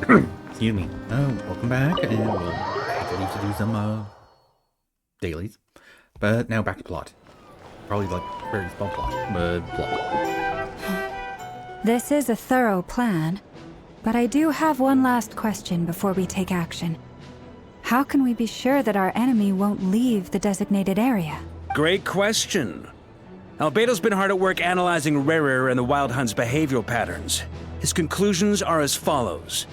Excuse me. Welcome back, and we'll have to leave to do some dailies. But now back to plot. Probably like very small plot, but plot. This is a thorough plan, but I do have one last question before we take action. How can we be sure that our enemy won't leave the designated area? Great question. Albedo's been hard at work analyzing Rarer and the Wild Hunt's behavioral patterns. His conclusions are as follows.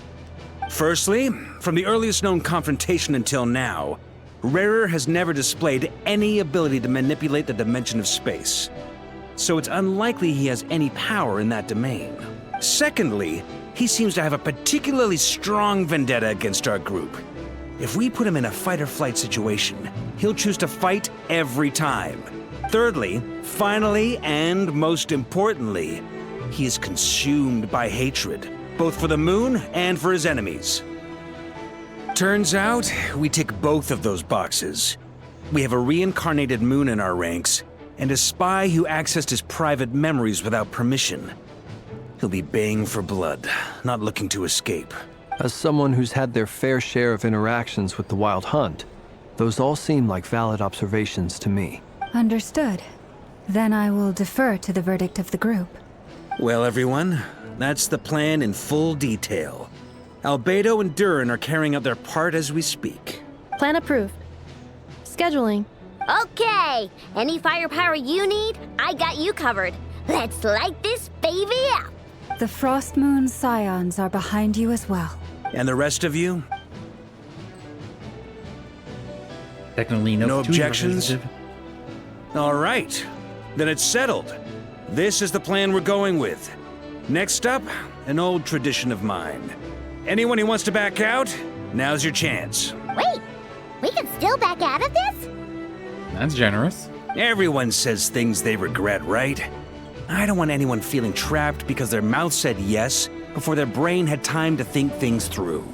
Firstly, from the earliest known confrontation until now, Rarer has never displayed any ability to manipulate the dimension of space. So it's unlikely he has any power in that domain. Secondly, he seems to have a particularly strong vendetta against our group. If we put him in a fight-or-flight situation, he'll choose to fight every time. Thirdly, finally, and most importantly, he is consumed by hatred, both for the moon and for his enemies. Turns out, we tick both of those boxes. We have a reincarnated moon in our ranks, and a spy who accessed his private memories without permission. He'll be baying for blood, not looking to escape. As someone who's had their fair share of interactions with the Wild Hunt, those all seem like valid observations to me. Understood. Then I will defer to the verdict of the group. Well, everyone, that's the plan in full detail. Albedo and Durin are carrying out their part as we speak. Plan approved. Scheduling. Okay, any firepower you need, I got you covered. Let's light this baby up. The Frost Moon Scions are behind you as well. And the rest of you? Technically, No objections? All right, then it's settled. This is the plan we're going with. Next up, an old tradition of mine. Anyone who wants to back out, now's your chance. Wait, we can still back out of this? That's generous. Everyone says things they regret, right? I don't want anyone feeling trapped because their mouth said yes before their brain had time to think things through.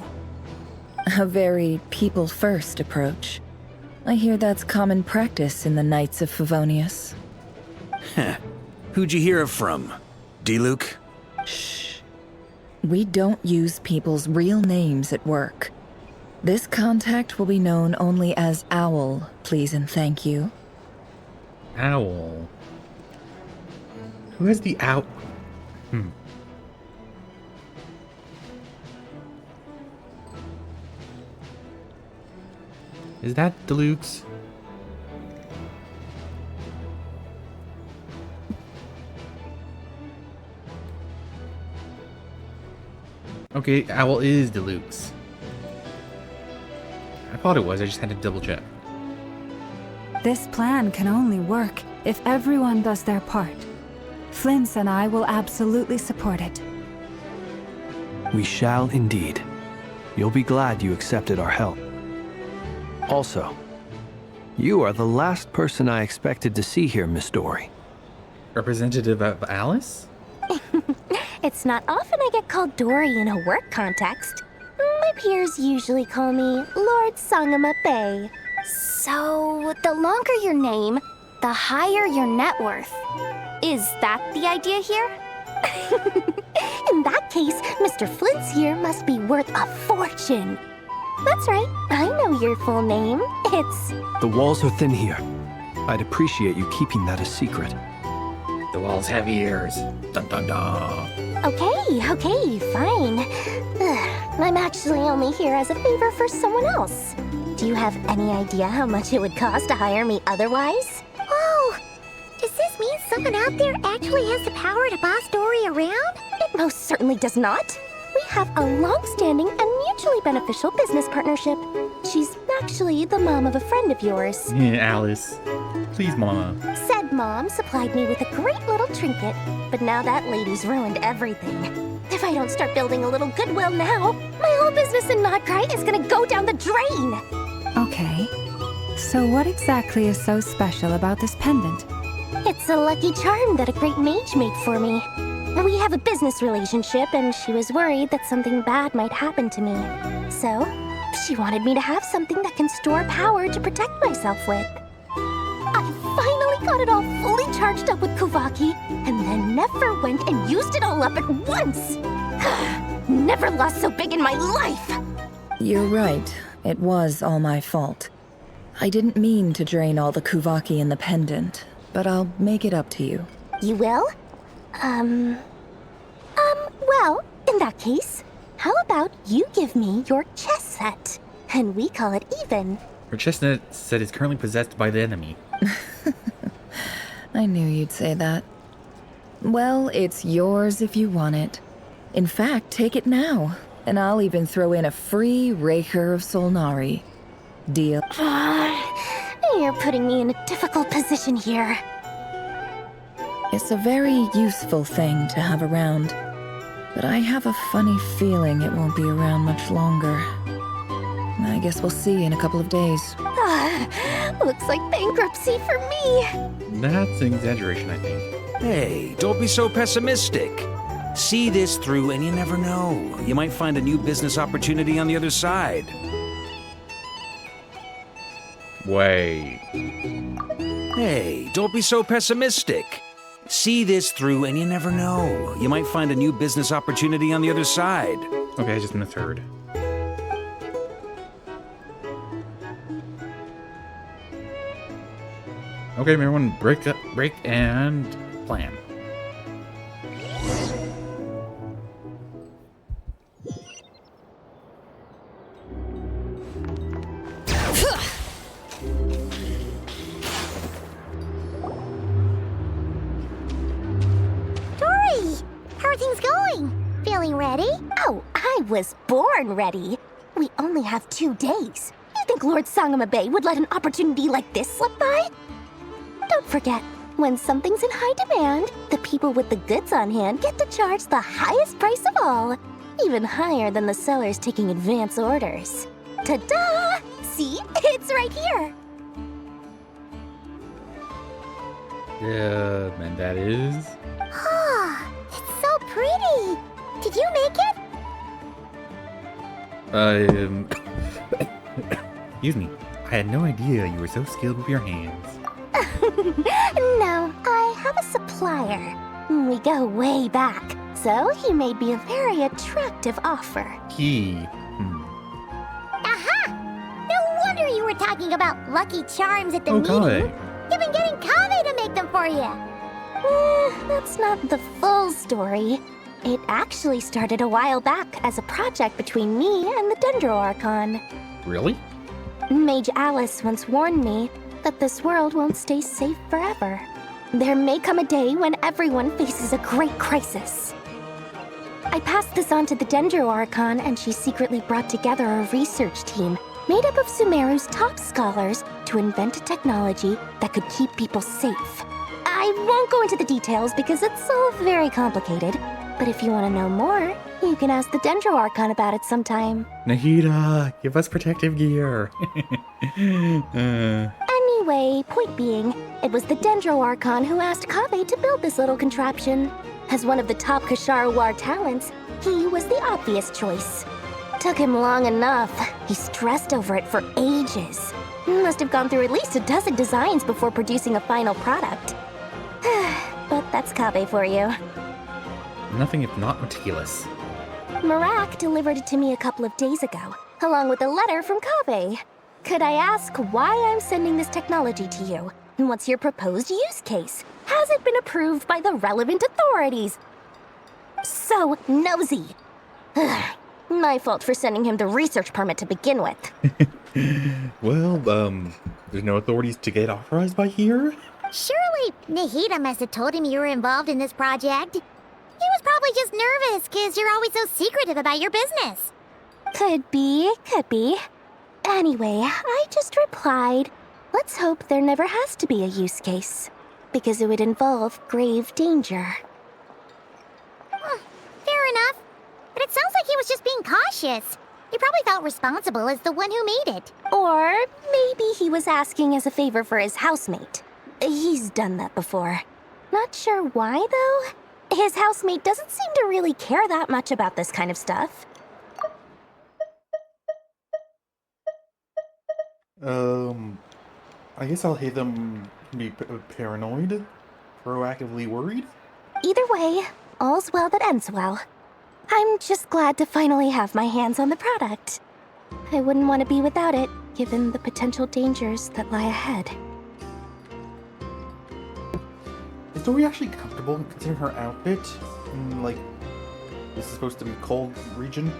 A very people-first approach. I hear that's common practice in the Knights of Favonius. Heh. Who'd you hear it from? D-Luke? Shh. We don't use people's real names at work. This contact will be known only as Owl, please and thank you. Owl. Who has the owl? Is that Deluxe? Okay, Owl is Deluxe. I thought it was, I just had to double check. This plan can only work if everyone does their part. Flint's and I will absolutely support it. We shall indeed. You'll be glad you accepted our help. Also, you are the last person I expected to see here, Miss Dory. Representative of Alice? It's not often I get called Dory in a work context. My peers usually call me Lord Sangama Bay. So, the longer your name, the higher your net worth. Is that the idea here? In that case, Mr. Flint's here must be worth a fortune. That's right, I know your full name. It's... The walls are thin here. I'd appreciate you keeping that a secret. The walls have ears. Dun dun dun. Okay, fine. I'm actually only here as a favor for someone else. Do you have any idea how much it would cost to hire me otherwise? Oh, does this mean someone out there actually has the power to boss Dory around? It most certainly does not. We have a long-standing and mutually beneficial business partnership. She's actually the mom of a friend of yours. Yeah, Alice. Please, Mama. Said mom supplied me with a great little trinket, but now that lady's ruined everything. If I don't start building a little goodwill now, my whole business in Nodcry is gonna go down the drain! Okay. So what exactly is so special about this pendant? It's a lucky charm that a great mage made for me. We have a business relationship, and she was worried that something bad might happen to me. So, she wanted me to have something that can store power to protect myself with. I finally got it all fully charged up with Kuvaki, and then never went and used it all up at once. Never lost so big in my life! You're right. It was all my fault. I didn't mean to drain all the Kuvaki in the pendant, but I'll make it up to you. You will? Well, in that case, how about you give me your chess set? And we call it even. Her chestnut set is currently possessed by the enemy. I knew you'd say that. Well, it's yours if you want it. In fact, take it now, and I'll even throw in a free Raker of Solnari. Deal? You're putting me in a difficult position here. It's a very useful thing to have around, but I have a funny feeling it won't be around much longer. I guess we'll see in a couple of days. Looks like bankruptcy for me. That's an exaggeration, I think. Hey, don't be so pessimistic. See this through and you never know. You might find a new business opportunity on the other side. Wait. Hey, don't be so pessimistic. See this through and you never know. You might find a new business opportunity on the other side. Okay, I just misheard. Okay, everyone, break and plan. Dory, how are things going? Feeling ready? Oh, I was born ready. We only have 2 days. You think Lord Sangamabe would let an opportunity like this slip by? Don't forget, when something's in high demand, the people with the goods on hand get to charge the highest price of all, even higher than the sellers taking advance orders. Ta-da! See? It's right here! Yeah, and that is... Ah, it's so pretty! Did you make it? Excuse me. I had no idea you were so skilled with your hands. No, I have a supplier. We go way back, so he made me a very attractive offer. Aha! No wonder you were talking about Lucky Charms at the meeting. Okay. You've been getting Kave to make them for you. That's not the full story. It actually started a while back as a project between me and the Dendro Archon. Really? Mage Alice once warned me that this world won't stay safe forever. There may come a day when everyone faces a great crisis. I passed this on to the Dendro Archon, and she secretly brought together a research team made up of Sumeru's top scholars to invent a technology that could keep people safe. I won't go into the details because it's all very complicated, but if you want to know more, you can ask the Dendro Archon about it sometime. Nahida, give us protective gear. Anyway, point being, it was the Dendro Archon who asked Kave to build this little contraption. As one of the top Kashara War talents, he was the obvious choice. Took him long enough. He stressed over it for ages. Must have gone through at least a dozen designs before producing a final product. But that's Kave for you. Nothing if not meticulous. Marak delivered it to me a couple of days ago, along with a letter from Kave. Could I ask why I'm sending this technology to you? And what's your proposed use case? Has it been approved by the relevant authorities? So nosy. My fault for sending him the research permit to begin with. Well, there's no authorities to get authorized by here? Surely Nahida must have told him you were involved in this project. He was probably just nervous because you're always so secretive about your business. Could be. Anyway, I just replied, let's hope there never has to be a use case, because it would involve grave danger. Fair enough. But it sounds like he was just being cautious. He probably felt responsible as the one who made it. Or maybe he was asking as a favor for his housemate. He's done that before. Not sure why, though. His housemate doesn't seem to really care that much about this kind of stuff. I guess I'll hate them be paranoid, proactively worried. Either way, all's well that ends well. I'm just glad to finally have my hands on the product. I wouldn't want to be without it, given the potential dangers that lie ahead. Is Dory actually comfortable considering her outfit? And, like, this is supposed to be a cold region?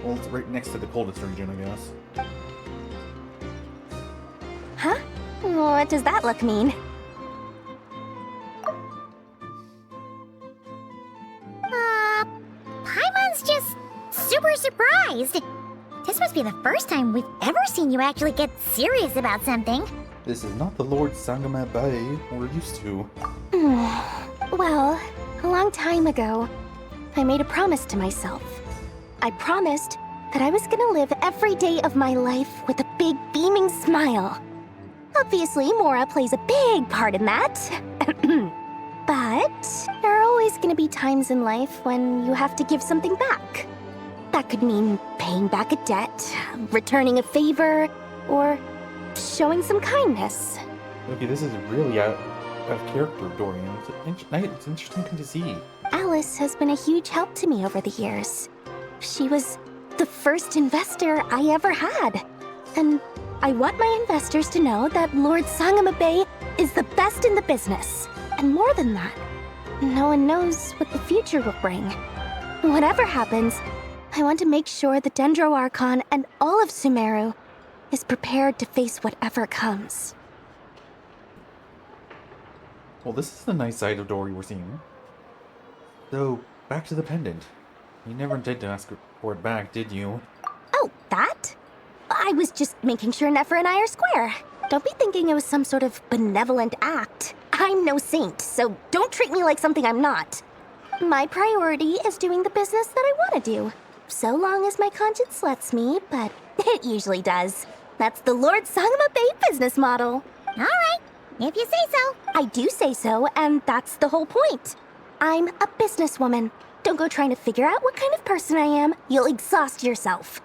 Well, it's right next to the coldest region, I guess. Huh? What does that look mean? Paimon's just super surprised. This must be the first time we've ever seen you actually get serious about something. This is not the Lord Sangama Bay we're used to. Well, a long time ago, I made a promise to myself. I promised that I was gonna live every day of my life with a big beaming smile. Obviously, Mora plays a big part in that. But there are always gonna be times in life when you have to give something back. That could mean paying back a debt, returning a favor, or showing some kindness. Okay, this is really out of character, Dorian. It's interesting to see. Alice has been a huge help to me over the years. She was the first investor I ever had. And I want my investors to know that Lord Sangama Bay is the best in the business. And more than that, no one knows what the future will bring. Whatever happens, I want to make sure the Dendro Archon and all of Sumeru is prepared to face whatever comes. Well, this is the nice side of Dory we're seeing. So, back to the pendant. You never intended to ask for it back, did you? Oh, that? I was just making sure Nefer and I are square. Don't be thinking it was some sort of benevolent act. I'm no saint, so don't treat me like something I'm not. My priority is doing the business that I want to do. So long as my conscience lets me, but it usually does. That's the Lord Sangama Bay business model. All right, if you say so. I do say so, and that's the whole point. I'm a businesswoman. Don't go trying to figure out what kind of person I am. You'll exhaust yourself.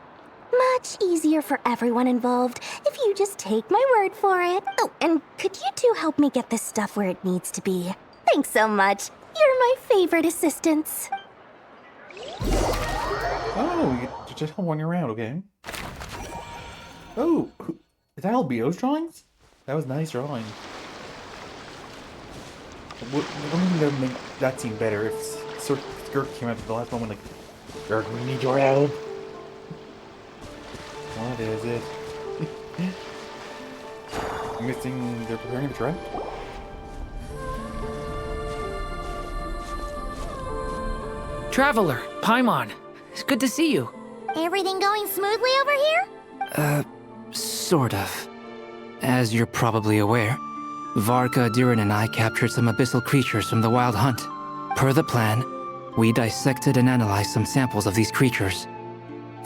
Much easier for everyone involved if you just take my word for it. Oh, and could you two help me get this stuff where it needs to be? Thanks so much. You're my favorite assistants. Oh, you just one year around, okay. Oh, is that Albio's drawings? That was nice drawing. Wouldn't that make that seem better if sort of Skirk came out at the last moment like, Skirk, we need your help. What is it? I'm guessing they're preparing to try? Traveler, Paimon, it's good to see you. Everything going smoothly over here? Sort of. As you're probably aware, Varka, Durin, and I captured some abyssal creatures from the Wild Hunt. Per the plan, we dissected and analyzed some samples of these creatures.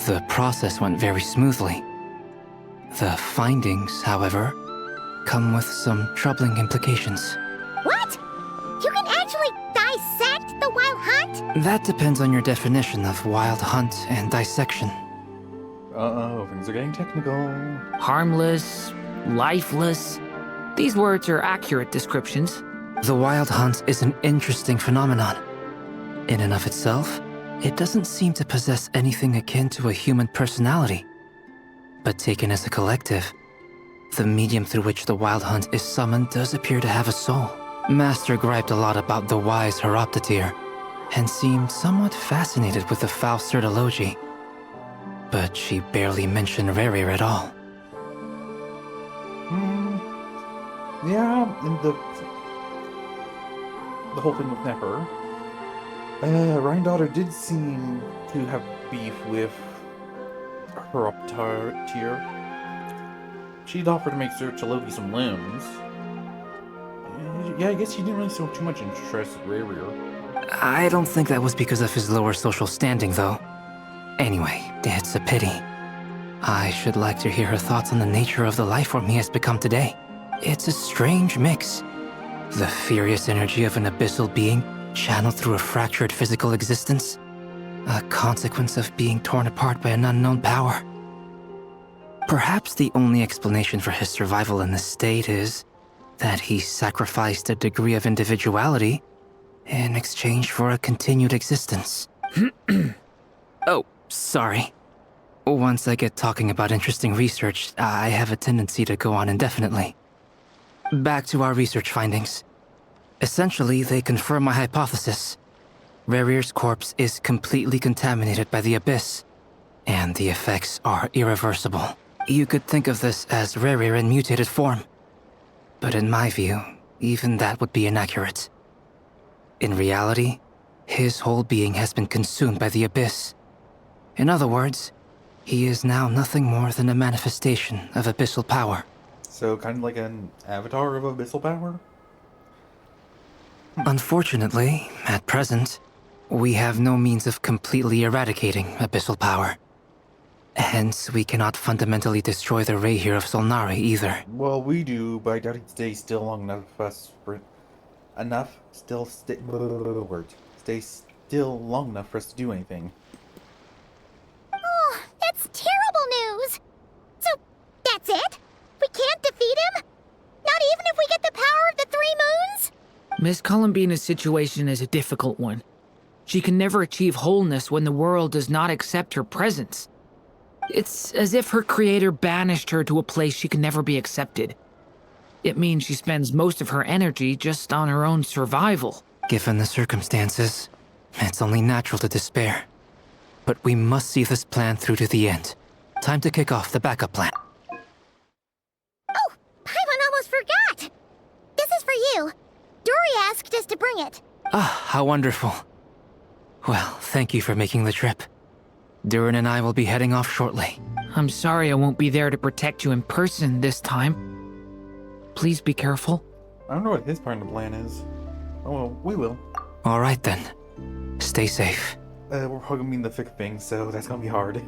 The process went very smoothly. The findings, however, come with some troubling implications. What? You can actually dissect the Wild Hunt? That depends on your definition of Wild Hunt and dissection. Uh-oh, things are getting technical. Harmless, lifeless. These words are accurate descriptions. The Wild Hunt is an interesting phenomenon. In and of itself, it doesn't seem to possess anything akin to a human personality. But taken as a collective, the medium through which the Wild Hunt is summoned does appear to have a soul. Master griped a lot about the wise Horoptatyr, and seemed somewhat fascinated with the Faust Certology. But she barely mentioned Rerir at all. Yeah, and the whole thing with Nefer. Ryan's did seem to have beef with Horoptatyr. She'd offered to make Certology some limbs. Yeah, I guess she didn't really show too much interest in Rerir. I don't think that was because of his lower social standing, though. Anyway, it's a pity. I should like to hear her thoughts on the nature of the lifeform he has become today. It's a strange mix. The furious energy of an abyssal being channeled through a fractured physical existence. A consequence of being torn apart by an unknown power. Perhaps the only explanation for his survival in this state is that he sacrificed a degree of individuality in exchange for a continued existence. Oh, sorry. Once I get talking about interesting research, I have a tendency to go on indefinitely. Back to our research findings. Essentially, they confirm my hypothesis. Rerir's corpse is completely contaminated by the Abyss, and the effects are irreversible. You could think of this as Rerir in mutated form. But in my view, even that would be inaccurate. In reality, his whole being has been consumed by the Abyss. In other words, he is now nothing more than a manifestation of abyssal power. So kind of like an avatar of abyssal power? Unfortunately, at present, we have no means of completely eradicating abyssal power. Hence, we cannot fundamentally destroy the Rehir of Solnari either. Well, we do, but I doubt he'd stay still long enough for us stay still long enough for us to do anything. Oh, that's terrible news! So, that's it? We can't defeat him? Not even if we get the power of the Three Moons? Miss Columbina's situation is a difficult one. She can never achieve wholeness when the world does not accept her presence. It's as if her creator banished her to a place she can never be accepted. It means she spends most of her energy just on her own survival. Given the circumstances, it's only natural to despair. But we must see this plan through to the end. Time to kick off the backup plan. Oh, Paimon almost forgot! This is for you. Dory asked us to bring it. Ah, how wonderful. Well, thank you for making the trip. Durin and I will be heading off shortly. I'm sorry I won't be there to protect you in person this time. Please be careful. I don't know what his part of the plan is. Oh, well, we will. All right then. Stay safe. We're probably gonna be in the thick of things, so that's gonna be hard.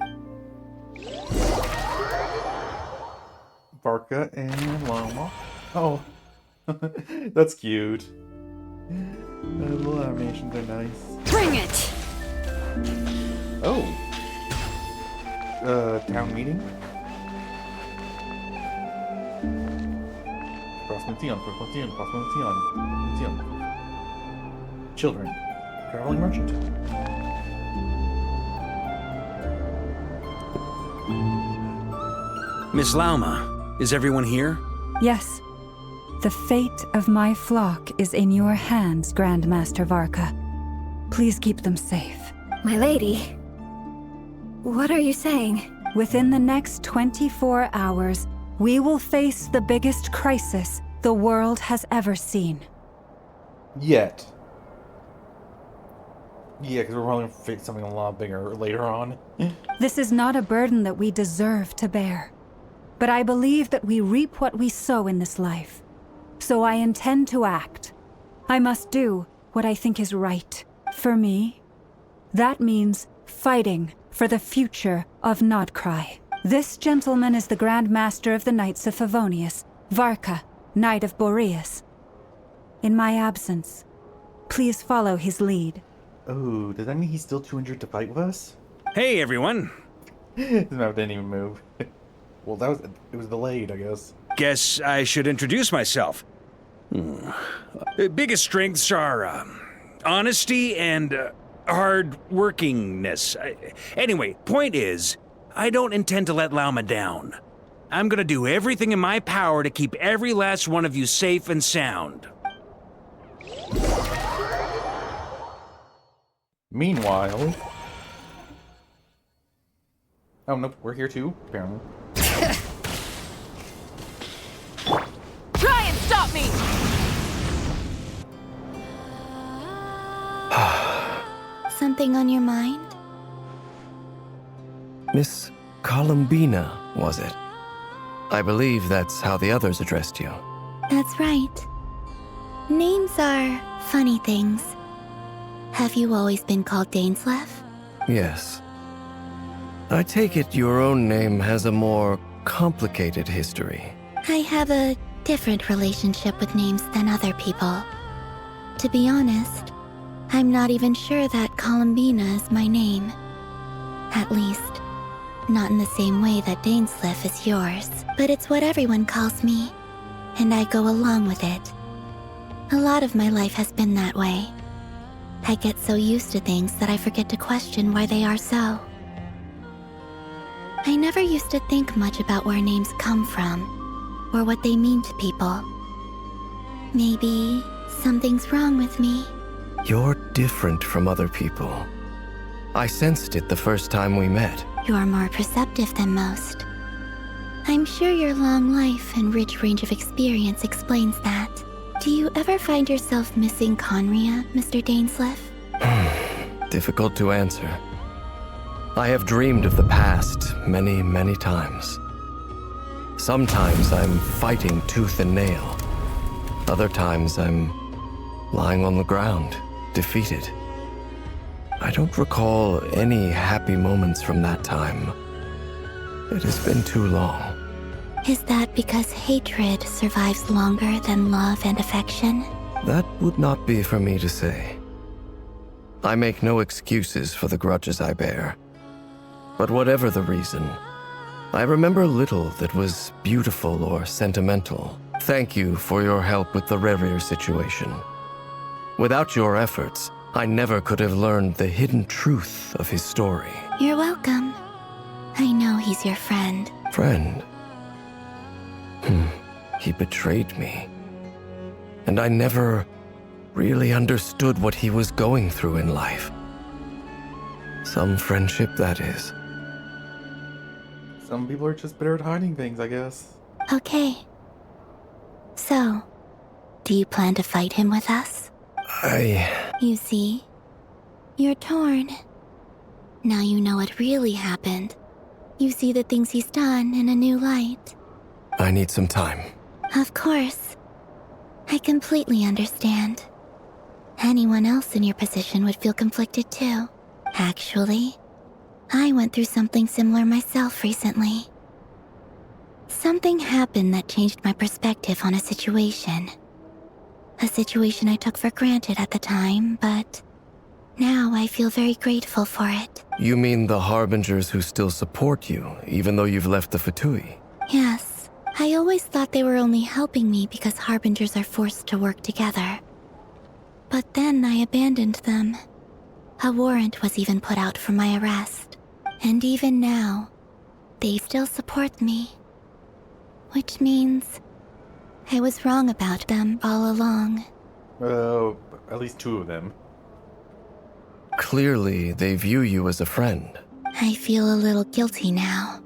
Barca and Llama. Oh, that's cute. The little animations are nice. Bring it! Oh. Town meeting? Children. Traveling merchant. Miss Lauma, is everyone here? Yes. The fate of my flock is in your hands, Grandmaster Varka. Please keep them safe. My lady. What are you saying? Within the next 24 hours, we will face the biggest crisis the world has ever seen. Yet. Yeah, because we're probably going to face something a lot bigger later on. This is not a burden that we deserve to bear. But I believe that we reap what we sow in this life. So I intend to act. I must do what I think is right. For me, that means fighting for the future of Nodcry. This gentleman is the Grand Master of the Knights of Favonius, Varka, Knight of Boreas. In my absence, please follow his lead. Oh, does that mean he's still too injured to fight with us? Hey, everyone. His mouth didn't even move. Well, it was delayed, I guess. Guess I should introduce myself. Biggest strengths are honesty and hard-workingness. Anyway, point is, I don't intend to let Lauma down. I'm gonna do everything in my power to keep every last one of you safe and sound. Meanwhile... Oh, nope, we're here too, apparently. Try and stop me! Something on your mind? Miss Columbina, was it? I believe that's how the others addressed you. That's right. Names are funny things. Have you always been called Dainslev? Yes. I take it your own name has a more complicated history. I have a different relationship with names than other people. To be honest, I'm not even sure that Columbina is my name. At least, not in the same way that Dainslev is yours. But it's what everyone calls me, and I go along with it. A lot of my life has been that way. I get so used to things that I forget to question why they are so. I never used to think much about where names come from, or what they mean to people. Maybe something's wrong with me. You're different from other people. I sensed it the first time we met. You're more perceptive than most. I'm sure your long life and rich range of experience explains that. Do you ever find yourself missing Conria, Mr. Dainsleif? Difficult to answer. I have dreamed of the past many, many times. Sometimes I'm fighting tooth and nail. Other times I'm lying on the ground, defeated. I don't recall any happy moments from that time. It has been too long. Is that because hatred survives longer than love and affection? That would not be for me to say. I make no excuses for the grudges I bear. But whatever the reason, I remember little that was beautiful or sentimental. Thank you for your help with the Rerir situation. Without your efforts, I never could have learned the hidden truth of his story. You're welcome. I know he's your friend. Friend? He betrayed me. And I never really understood what he was going through in life. Some friendship, that is. Some people are just better at hiding things, I guess. Okay. So, do you plan to fight him with us? You see, you're torn. Now you know what really happened. You see the things he's done in a new light. I need some time. Of course. I completely understand. Anyone else in your position would feel conflicted too. Actually, I went through something similar myself recently. Something happened that changed my perspective on a situation. A situation I took for granted at the time, but now I feel very grateful for it. You mean the Harbingers who still support you, even though you've left the Fatui? Yes. I always thought they were only helping me because Harbingers are forced to work together. But then I abandoned them. A warrant was even put out for my arrest. And even now, they still support me. Which means I was wrong about them all along. At least two of them. Clearly, they view you as a friend. I feel a little guilty now.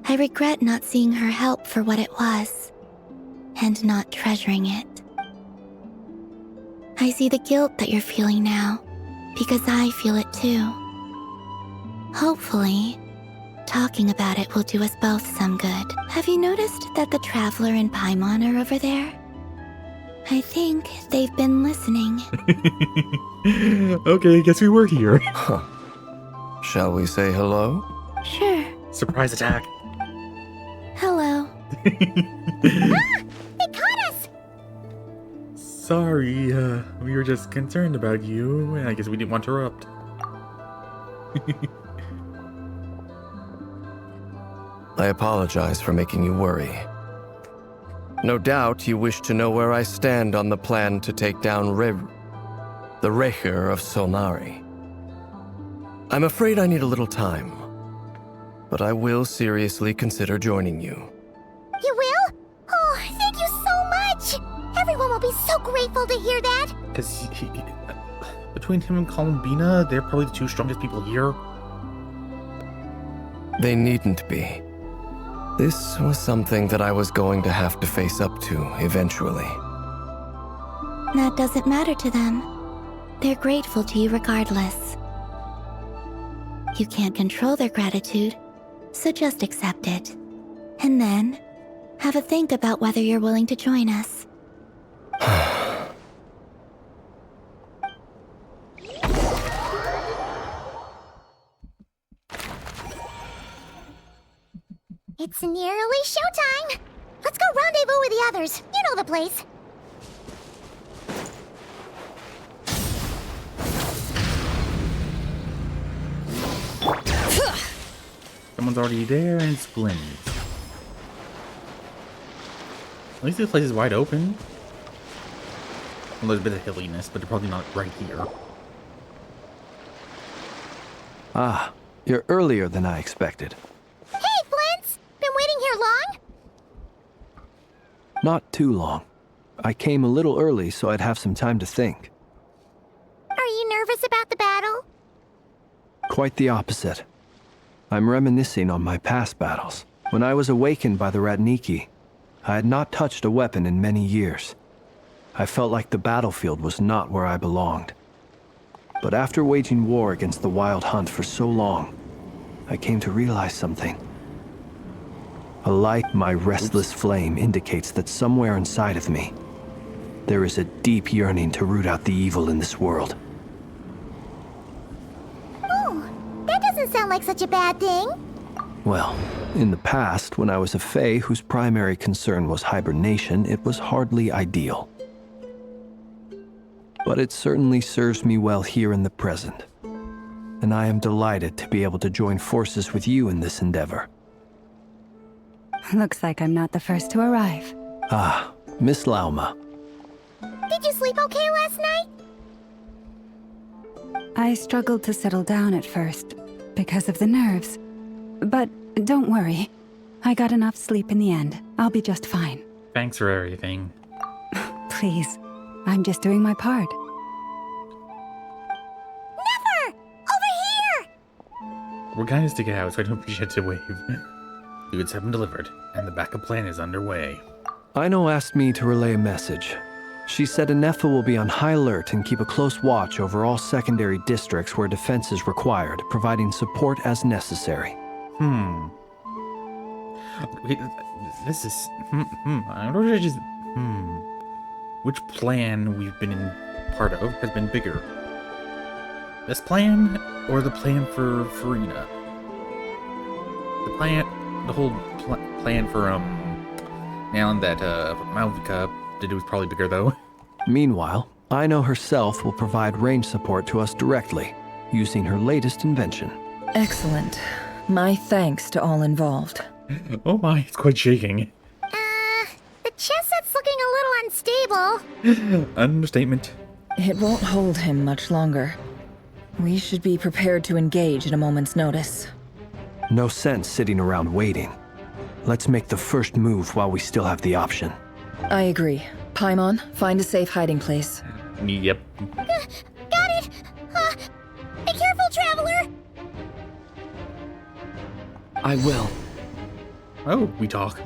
I regret not seeing her help for what it was, and not treasuring it. I see the guilt that you're feeling now, because I feel it too. Hopefully, talking about it will do us both some good. Have you noticed that the Traveler and Paimon are over there? I think they've been listening. Okay, guess we were here. Huh. Shall we say hello? Sure. Surprise attack. Hello. They caught us! Sorry, we were just concerned about you, and I guess we didn't want to interrupt. I apologize for making you worry. No doubt you wish to know where I stand on the plan to take down the Rerir of Solnari. I'm afraid I need a little time, but I will seriously consider joining you. You will? Oh, thank you so much! Everyone will be so grateful to hear that! Because between him and Columbina, they're probably the two strongest people here. They needn't be. This was something that I was going to have to face up to eventually. That doesn't matter to them. They're grateful to you regardless. You can't control their gratitude, so just accept it. And then, have a think about whether you're willing to join us. It's nearly showtime! Let's go rendezvous with the others. You know the place. Someone's already there, and it's splendid. At least this place is wide open. Well, there's a bit of hilliness, but they're probably not right here. Ah, you're earlier than I expected. Hey, Flint's! Been waiting here long? Not too long. I came a little early so I'd have some time to think. Are you nervous about the battle? Quite the opposite. I'm reminiscing on my past battles. When I was awakened by the Ratniki, I had not touched a weapon in many years. I felt like the battlefield was not where I belonged. But after waging war against the Wild Hunt for so long, I came to realize something. A light my restless flame indicates that somewhere inside of me, there is a deep yearning to root out the evil in this world. Oh, that doesn't sound like such a bad thing. Well, in the past, when I was a Fae whose primary concern was hibernation, it was hardly ideal. But it certainly serves me well here in the present. And I am delighted to be able to join forces with you in this endeavor. Looks like I'm not the first to arrive. Ah, Miss Lauma. Did you sleep okay last night? I struggled to settle down at first, because of the nerves. But don't worry. I got enough sleep in the end. I'll be just fine. Thanks for everything. Please, I'm just doing my part. Never! Over here! We're going to stick it out, so I don't forget to wave. Goods have been delivered, and the backup plan is underway. Aino asked me to relay a message. She said Anefa will be on high alert and keep a close watch over all secondary districts where defense is required, providing support as necessary. Wait, this is... I don't know if I just... Which plan we've been in part of has been bigger? This plan, or the plan for Farina? The whole plan for, now that, Malvika did it was probably bigger, though. Meanwhile, Aino herself will provide range support to us directly, using her latest invention. Excellent. My thanks to all involved. Oh my, it's quite shaking. The chess set's looking a little unstable. Understatement. It won't hold him much longer. We should be prepared to engage at a moment's notice. No sense sitting around waiting. Let's make the first move while we still have the option. I agree. Paimon, find a safe hiding place. Yep. Got it! Be careful, traveler! I will. Oh, we talk.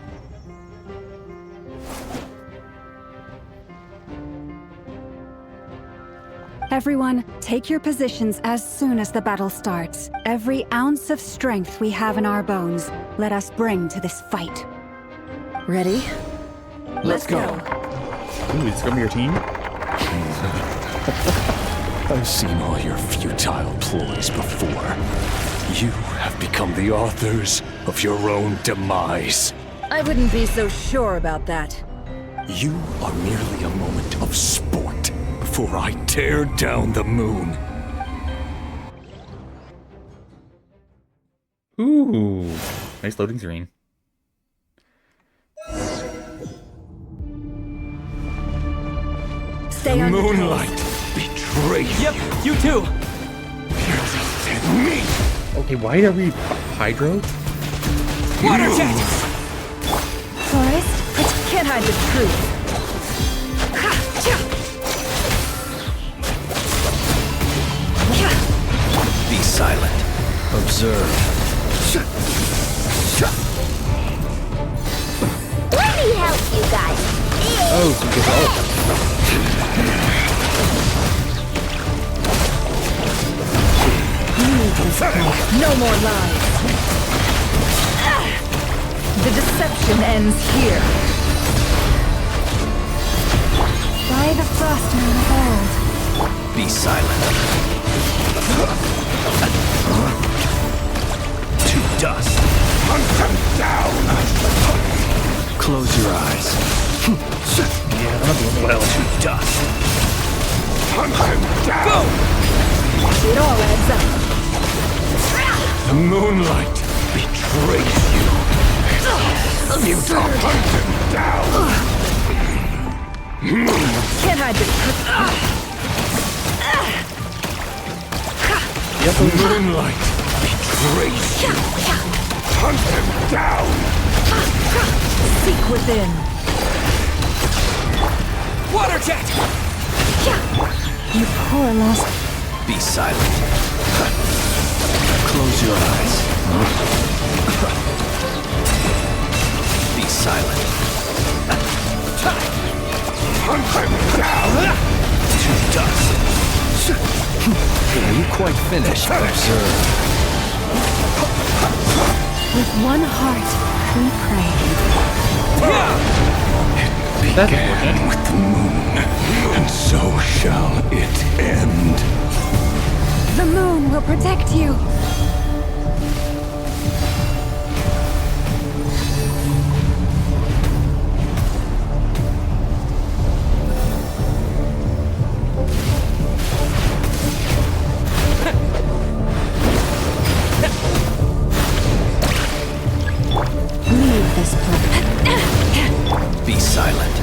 Everyone, take your positions as soon as the battle starts. Every ounce of strength we have in our bones, let us bring to this fight. Ready? Let's go. Ooh, is this gonna be your team? I've seen all your futile ploys before. You have become the authors of your own demise. I wouldn't be so sure about that. You are merely a moment of sport before I tear down the moon. Ooh, nice loading screen. Stay on your toes. Moonlight betrayed Yep, you too. me. Okay, why are we Hydro? Water jet. Forest, it can't hide the truth. Be silent. Observe. Let me help you guys. Oh, so good. No more lies. The deception ends here. By the frost moon of old. Be silent. To dust. Hunt them down. Close your eyes. Yeah, I'm not doing well. To dust. Hunt them down. Go! It all adds up. The moonlight betrays you. You don't hunt them down. Can't hide the truth. The moonlight betrays you. Hunt him down! Seek within. Water jet! You poor lost. Be silent. Close your eyes. Be silent. Hunt him down! To dust. Are you quite finished? Observe. With one heart, we pray. It began with the moon, and so shall it end. The moon will protect you. Leave this place. Be silent.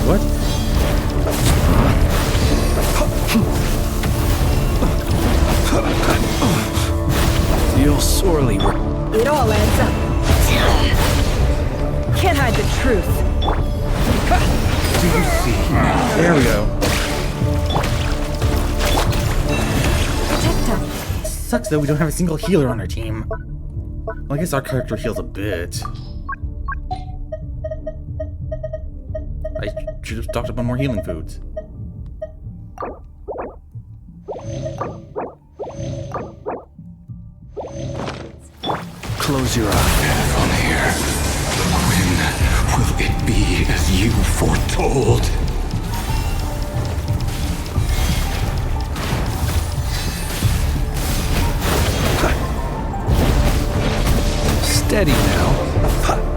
What? You'll sorely It all adds up. Can't hide the truth. Do you see? There we go. Protect us. Sucks though, we don't have a single healer on our team. Well, I guess our character heals a bit. I should have stocked up on more healing foods. close your eyes. From here, when will it be as you foretold? Steady now.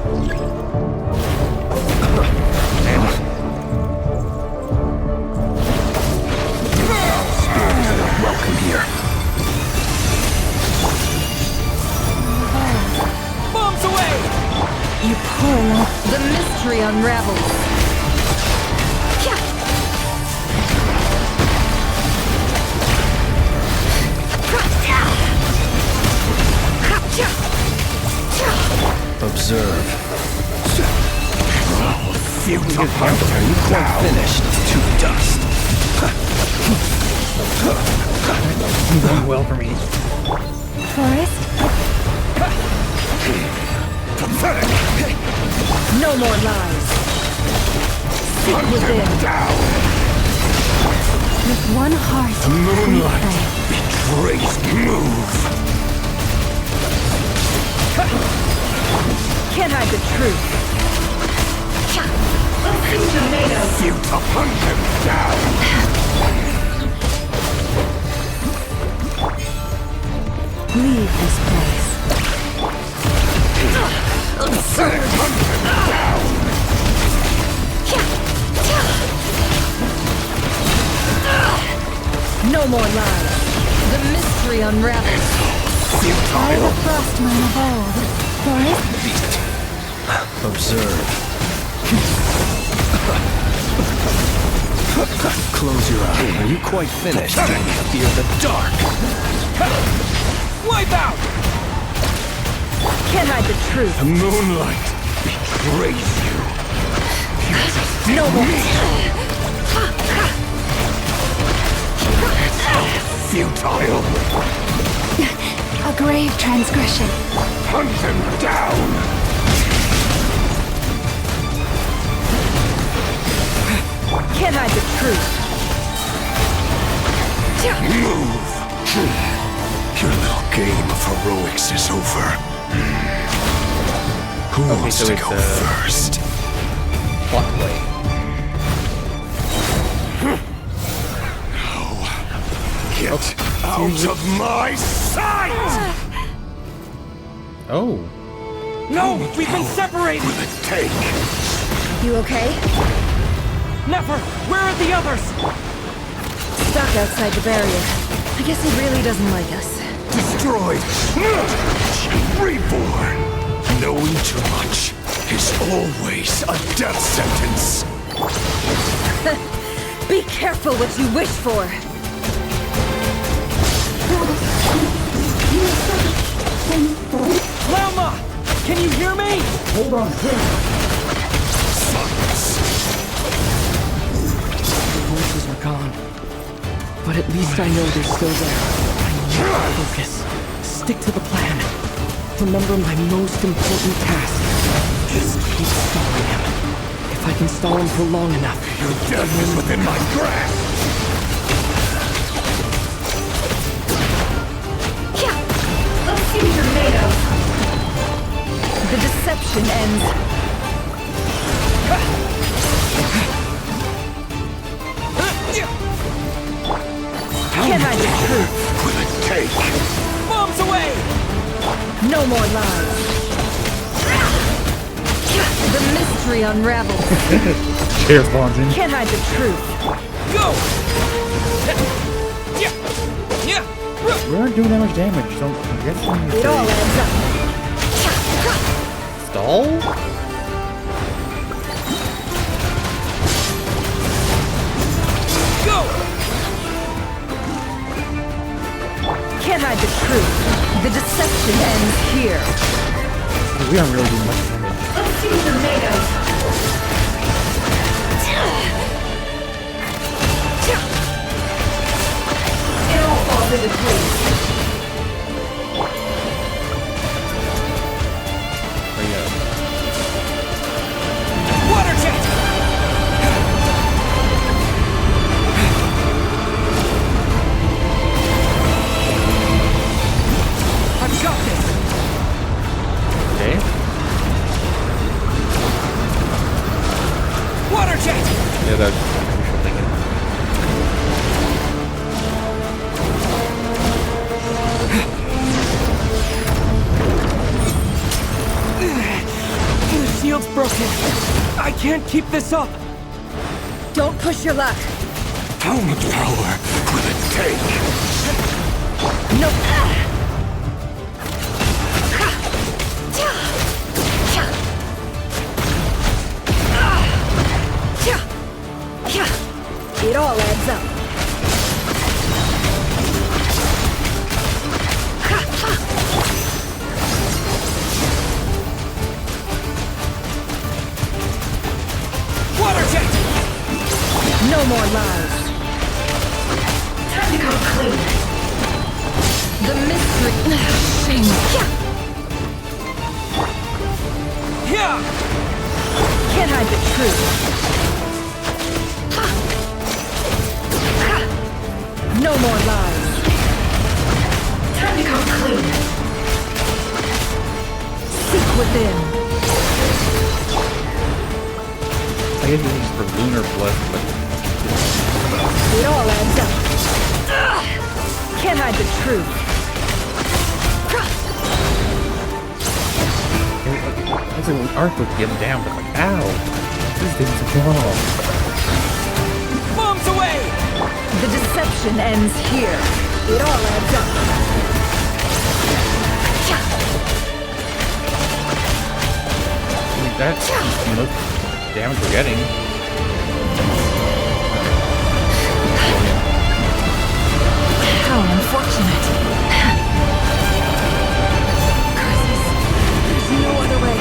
Spirits are not welcome here. Bombs away! You poor love. The mystery unravels. Observe. Futile Are you quite finished? To dust. It's going well for me. Forest? pathetic! No more lies. Seek within. Down! With one heart, The moonlight we betrays move! pray. Can't hide the truth. Futile, hunt him down! Leave this place. Pathetic, hunt him down! No more lies. The mystery unravels. By the Futile! frostmoon of old. Forest? Observe. Close your eyes. Are you quite finished? Fear the dark. Wipe out! Can't hide the truth. The moonlight betrays you! No more. Futile! A grave transgression. Hunt him down! Can't hide the truth. Move! Your little game of heroics is over. Who wants so to it's, go first? Plot play. Get out of my sight! Oh. No! We've been separated! Will it take? You okay? Never! Where are the others? Stuck outside the barrier. I guess he really doesn't like us. Destroyed! Reborn! Knowing too much is always a death sentence! Be careful what you wish for. Lama! Can you hear me? Hold on, The voices are gone. But at least I know they're still there. I need to focus. Stick to the plan. Remember my most important task. Just keep stalling him. If I can stall him for long enough, Your death is within my grasp! Let's see what you're made of. The deception ends. Can't hide the truth. Will it take? Bombs away! No more lies. The mystery unravels. Chair spawns in. Can't hide the truth. Go! We aren't doing that much damage, so I'm guessing It all adds up. stall? Go! Can't hide the truth. The deception ends here. We aren't really doing much damage. Let's see what you're made of. It all falls into place. There you go. Water jet! I've got this! Okay. Water jet! Yeah, that's wishful thinking. The shield's broken. I can't keep this up. Don't push your luck. How much power will it take? No. It all adds up. Water jet! No more lies. Time to come clean. The mystery. Shame. Yeah! Can't hide the truth. No more lies. Time to come clean. Seek within. I guess this is for lunar blood, but It all adds up. Can't hide the truth. it's like Ark would get him down, but like, ow! These things are wrong. Bombs away! The deception ends here. It all adds up. I mean, that's the most damage we're getting. How unfortunate. Curses. There's no other way.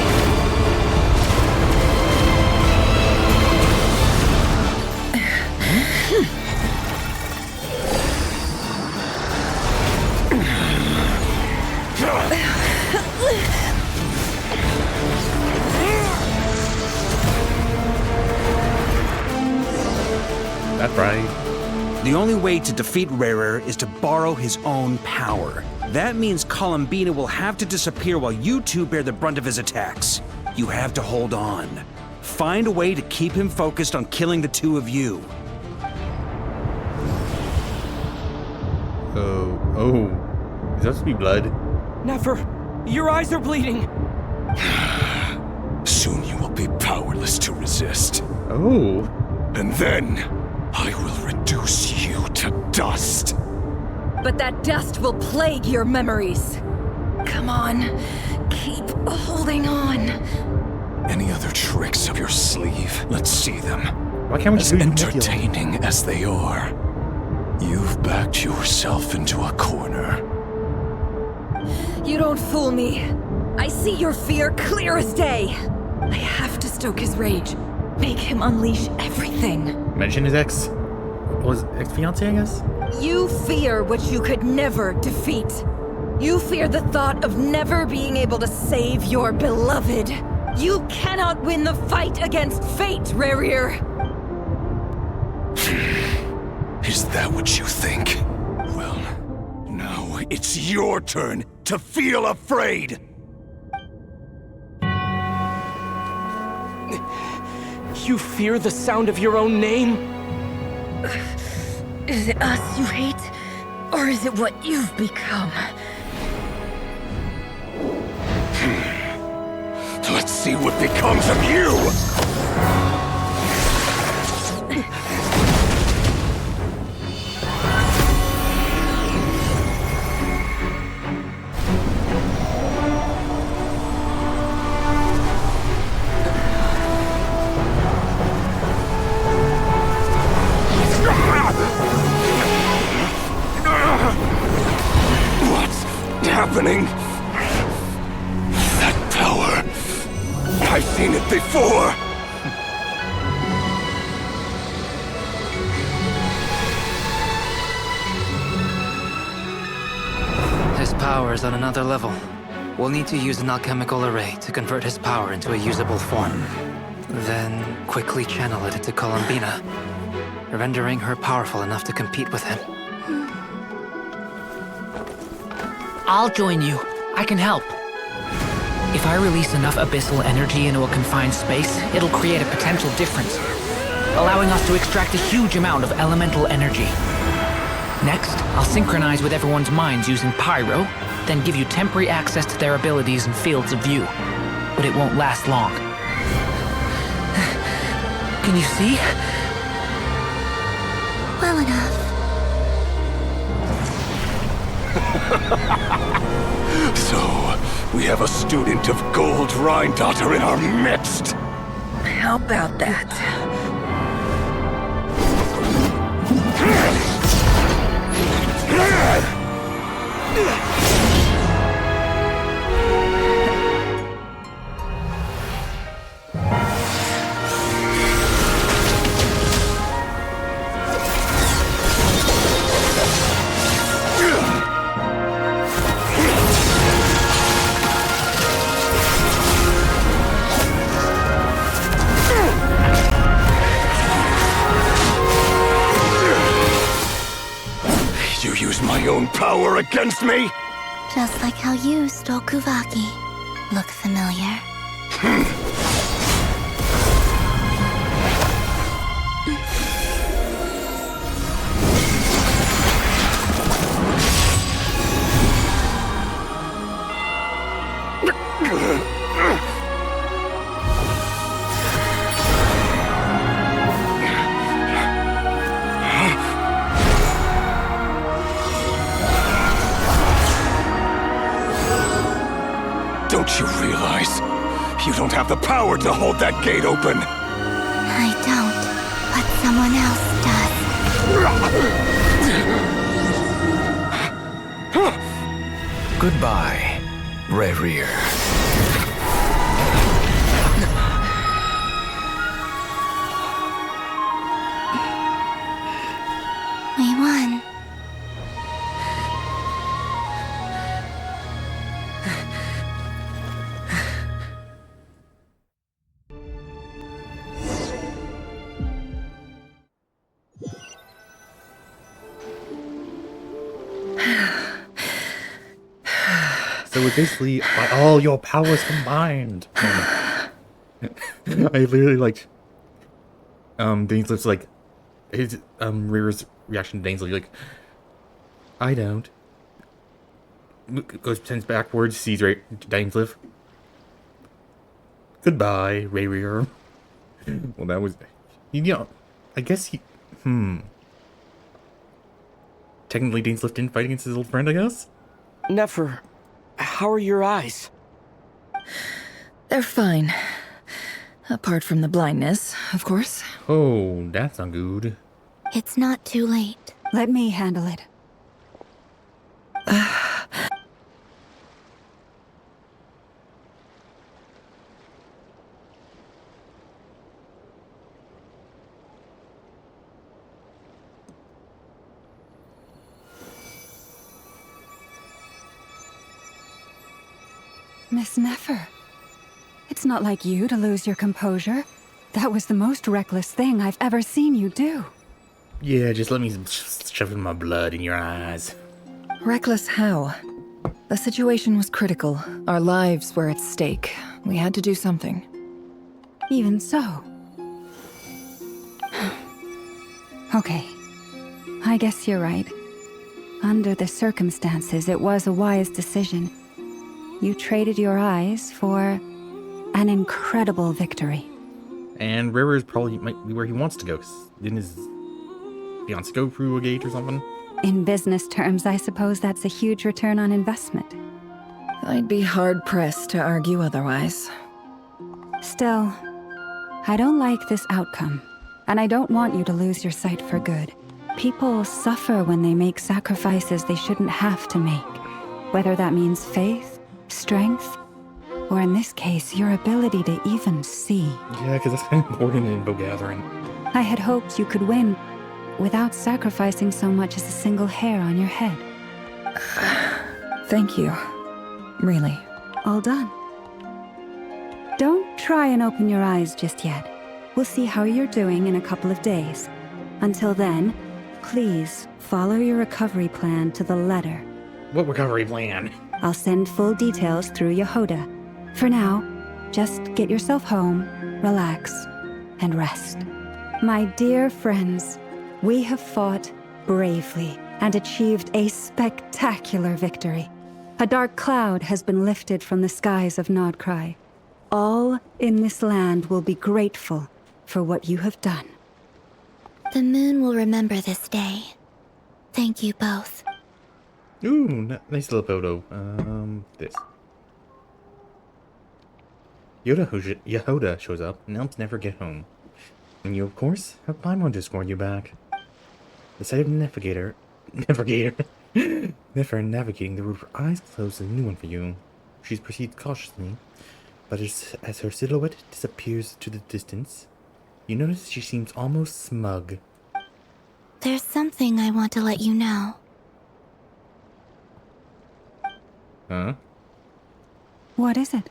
That's right. The only way to defeat Rarer is to borrow his own power. That means Columbina will have to disappear while you two bear the brunt of his attacks. You have to hold on. Find a way to keep him focused on killing the two of you. Oh. Is that supposed to be blood? Never. Your eyes are bleeding. Soon you will be powerless to resist. Oh. And then, I will reduce you to dust. But that dust will plague your memories. Come on. Keep holding on. Any other tricks up your sleeve? Let's see them. Why can't we As just do Manipulate? entertaining as they are, You've backed yourself into a corner. You don't fool me. I see your fear clear as day. I have to stoke his rage. Make him unleash everything. Mention his ex. Was ex-fiancé, I guess? You fear what you could never defeat. You fear the thought of never being able to save your beloved. You cannot win the fight against fate, Rerir. Is that what you think? Well, now it's your turn to feel afraid! You fear the sound of your own name? Is it us you hate? Or is it what you've become? Let's see what becomes of you! What's happening? That power. I've seen it before. His power is on another level. We'll need to use an alchemical array to convert his power into a usable form. Then quickly channel it into Columbina, rendering her powerful enough to compete with him. I'll join you. I can help. If I release enough abyssal energy into a confined space, it'll create a potential difference, allowing us to extract a huge amount of elemental energy. Next, I'll synchronize with everyone's minds using Pyro, then give you temporary access to their abilities and fields of view. But it won't last long. Can you see? Well enough. So, we have a student of Gold Rhine-Daughter in our midst. How about that? You use my own power against me? Just like how you stole Kuvaki. Look familiar? Don't you realize? You don't have the power to hold that gate open. I don't, but someone else does. Goodbye, Rerir. We won. So we're basically by all your powers combined. I literally like Dainsliff's like his Rear's reaction to Dainsley like I don't. Goes turns backwards, sees Dainsliff. Goodbye, Rear. Well, that was I guess he technically Dainsliff didn't fight against his old friend, I guess? Nefer, how are your eyes? They're fine. Apart from the blindness, of course. Oh, that's not good. It's not too late. Let me handle it. Miss Nefer, it's not like you to lose your composure. That was the most reckless thing I've ever seen you do. Yeah, just let me shove my blood in your eyes. Reckless how? The situation was critical. Our lives were at stake. We had to do something. Even so. Okay. I guess you're right. Under the circumstances, it was a wise decision. You traded your eyes for an incredible victory. And River's probably might be where he wants to go. 'Cause didn't his fiance go through a gate or something? In business terms, I suppose that's a huge return on investment. I'd be hard-pressed to argue otherwise. Still, I don't like this outcome, and I don't want you to lose your sight for good. People suffer when they make sacrifices they shouldn't have to make, whether that means faith, strength, or in this case, your ability to even see. Yeah, because that's kind of important in bow gathering. I had hoped you could win without sacrificing so much as a single hair on your head. Thank you. Really. All done. Don't try and open your eyes just yet. We'll see how you're doing in a couple of days. Until then, please follow your recovery plan to the letter. What recovery plan? I'll send full details through Yehuda. For now, just get yourself home, relax, and rest. My dear friends, we have fought bravely and achieved a spectacular victory. A dark cloud has been lifted from the skies of Nodcry. All in this land will be grateful for what you have done. The moon will remember this day. Thank you both. Ooh, nice little photo. This. Yehuda shows up, and Elms never get home. And you, of course, have Paimon to escort you back. The sight of Nefer navigating the route with her eyes closed is a new one for you. She proceeds cautiously, but as her silhouette disappears to the distance, you notice she seems almost smug. There's something I want to let you know. Huh? What is it?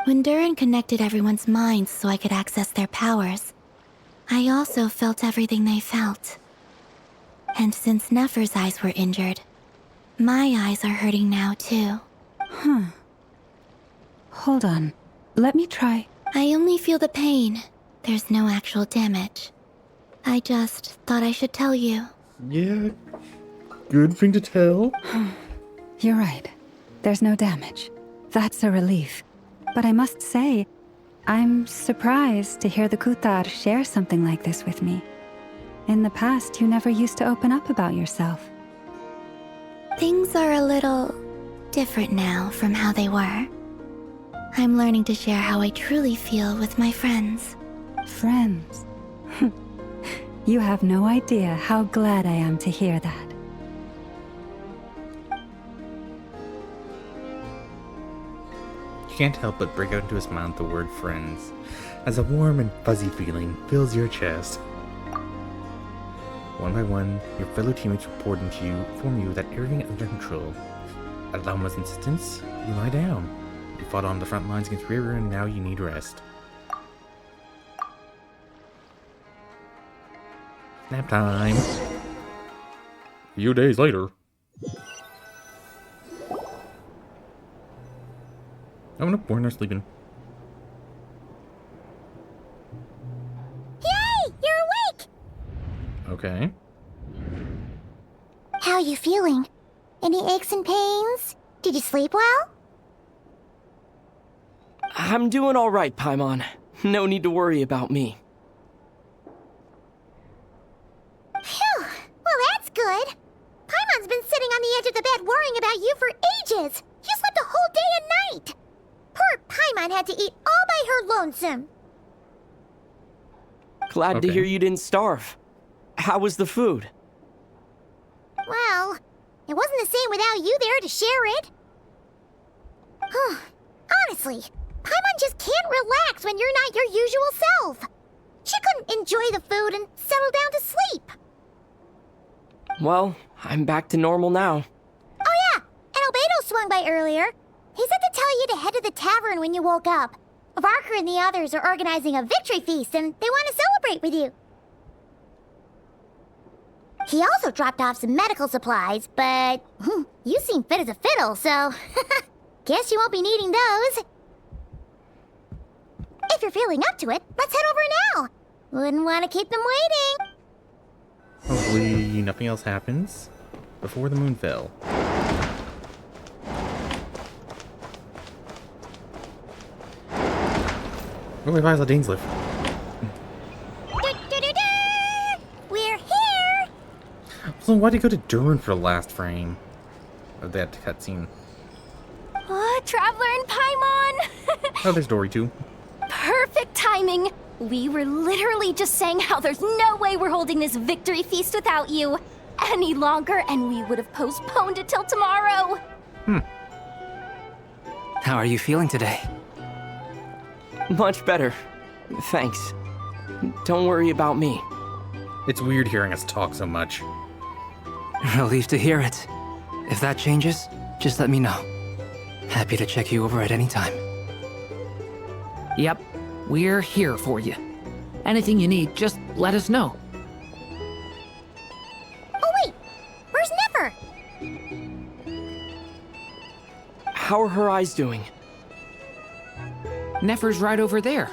When Durin connected everyone's minds so I could access their powers, I also felt everything they felt. And since Nefer's eyes were injured, my eyes are hurting now too. Huh. Hold on. Let me try. I only feel the pain. There's no actual damage. I just thought I should tell you. Yeah, good thing to tell. You're right. There's no damage. That's a relief. But I must say, I'm surprised to hear the Kutar share something like this with me. In the past, you never used to open up about yourself. Things are a little different now from how they were. I'm learning to share how I truly feel with my friends. Friends? You have no idea how glad I am to hear that. You can't help but break out into a smile at the word friends, as a warm and fuzzy feeling fills your chest. One by one, your fellow teammates report to you, inform you that everything is under control. At Lauma's insistence, you lie down. You fought on the front lines against River, and now you need rest. Nap time. A few days later. Oh no, we're not sleeping. Yay! You're awake! Okay. How you feeling? Any aches and pains? Did you sleep well? I'm doing all right, Paimon. No need to worry about me. Phew! Well, that's good. Paimon's been sitting on the edge of the bed worrying about you for ages. You slept a whole day and night. Poor Paimon had to eat all by her lonesome. Glad to hear you didn't starve. How was the food? Well, it wasn't the same without you there to share it. Honestly, Paimon just can't relax when you're not your usual self. She couldn't enjoy the food and settle down to sleep. Well, I'm back to normal now. Oh yeah, and Albedo swung by earlier. He said to tell you to head to the tavern when you woke up. Varker and the others are organizing a victory feast and they want to celebrate with you. He also dropped off some medical supplies, but you seem fit as a fiddle, so guess you won't be needing those. If you're feeling up to it, let's head over now. Wouldn't want to keep them waiting. Hopefully nothing else happens before the moon fell. Oh, we find Dainsliff. We're here! So why'd you go to Durin for the last frame of that cutscene? Oh, Traveler and Paimon! Oh, there's Dory too. Perfect timing! We were literally just saying how there's no way we're holding this victory feast without you any longer, and we would have postponed it till tomorrow. How are you feeling today? Much better. Thanks. Don't worry about me. It's weird hearing us talk so much. Relieved to hear it. If that changes, just let me know. Happy to check you over at any time. Yep, we're here for you. Anything you need, just let us know. Oh wait, where's Nefer? How are her eyes doing? Nefer's right over there.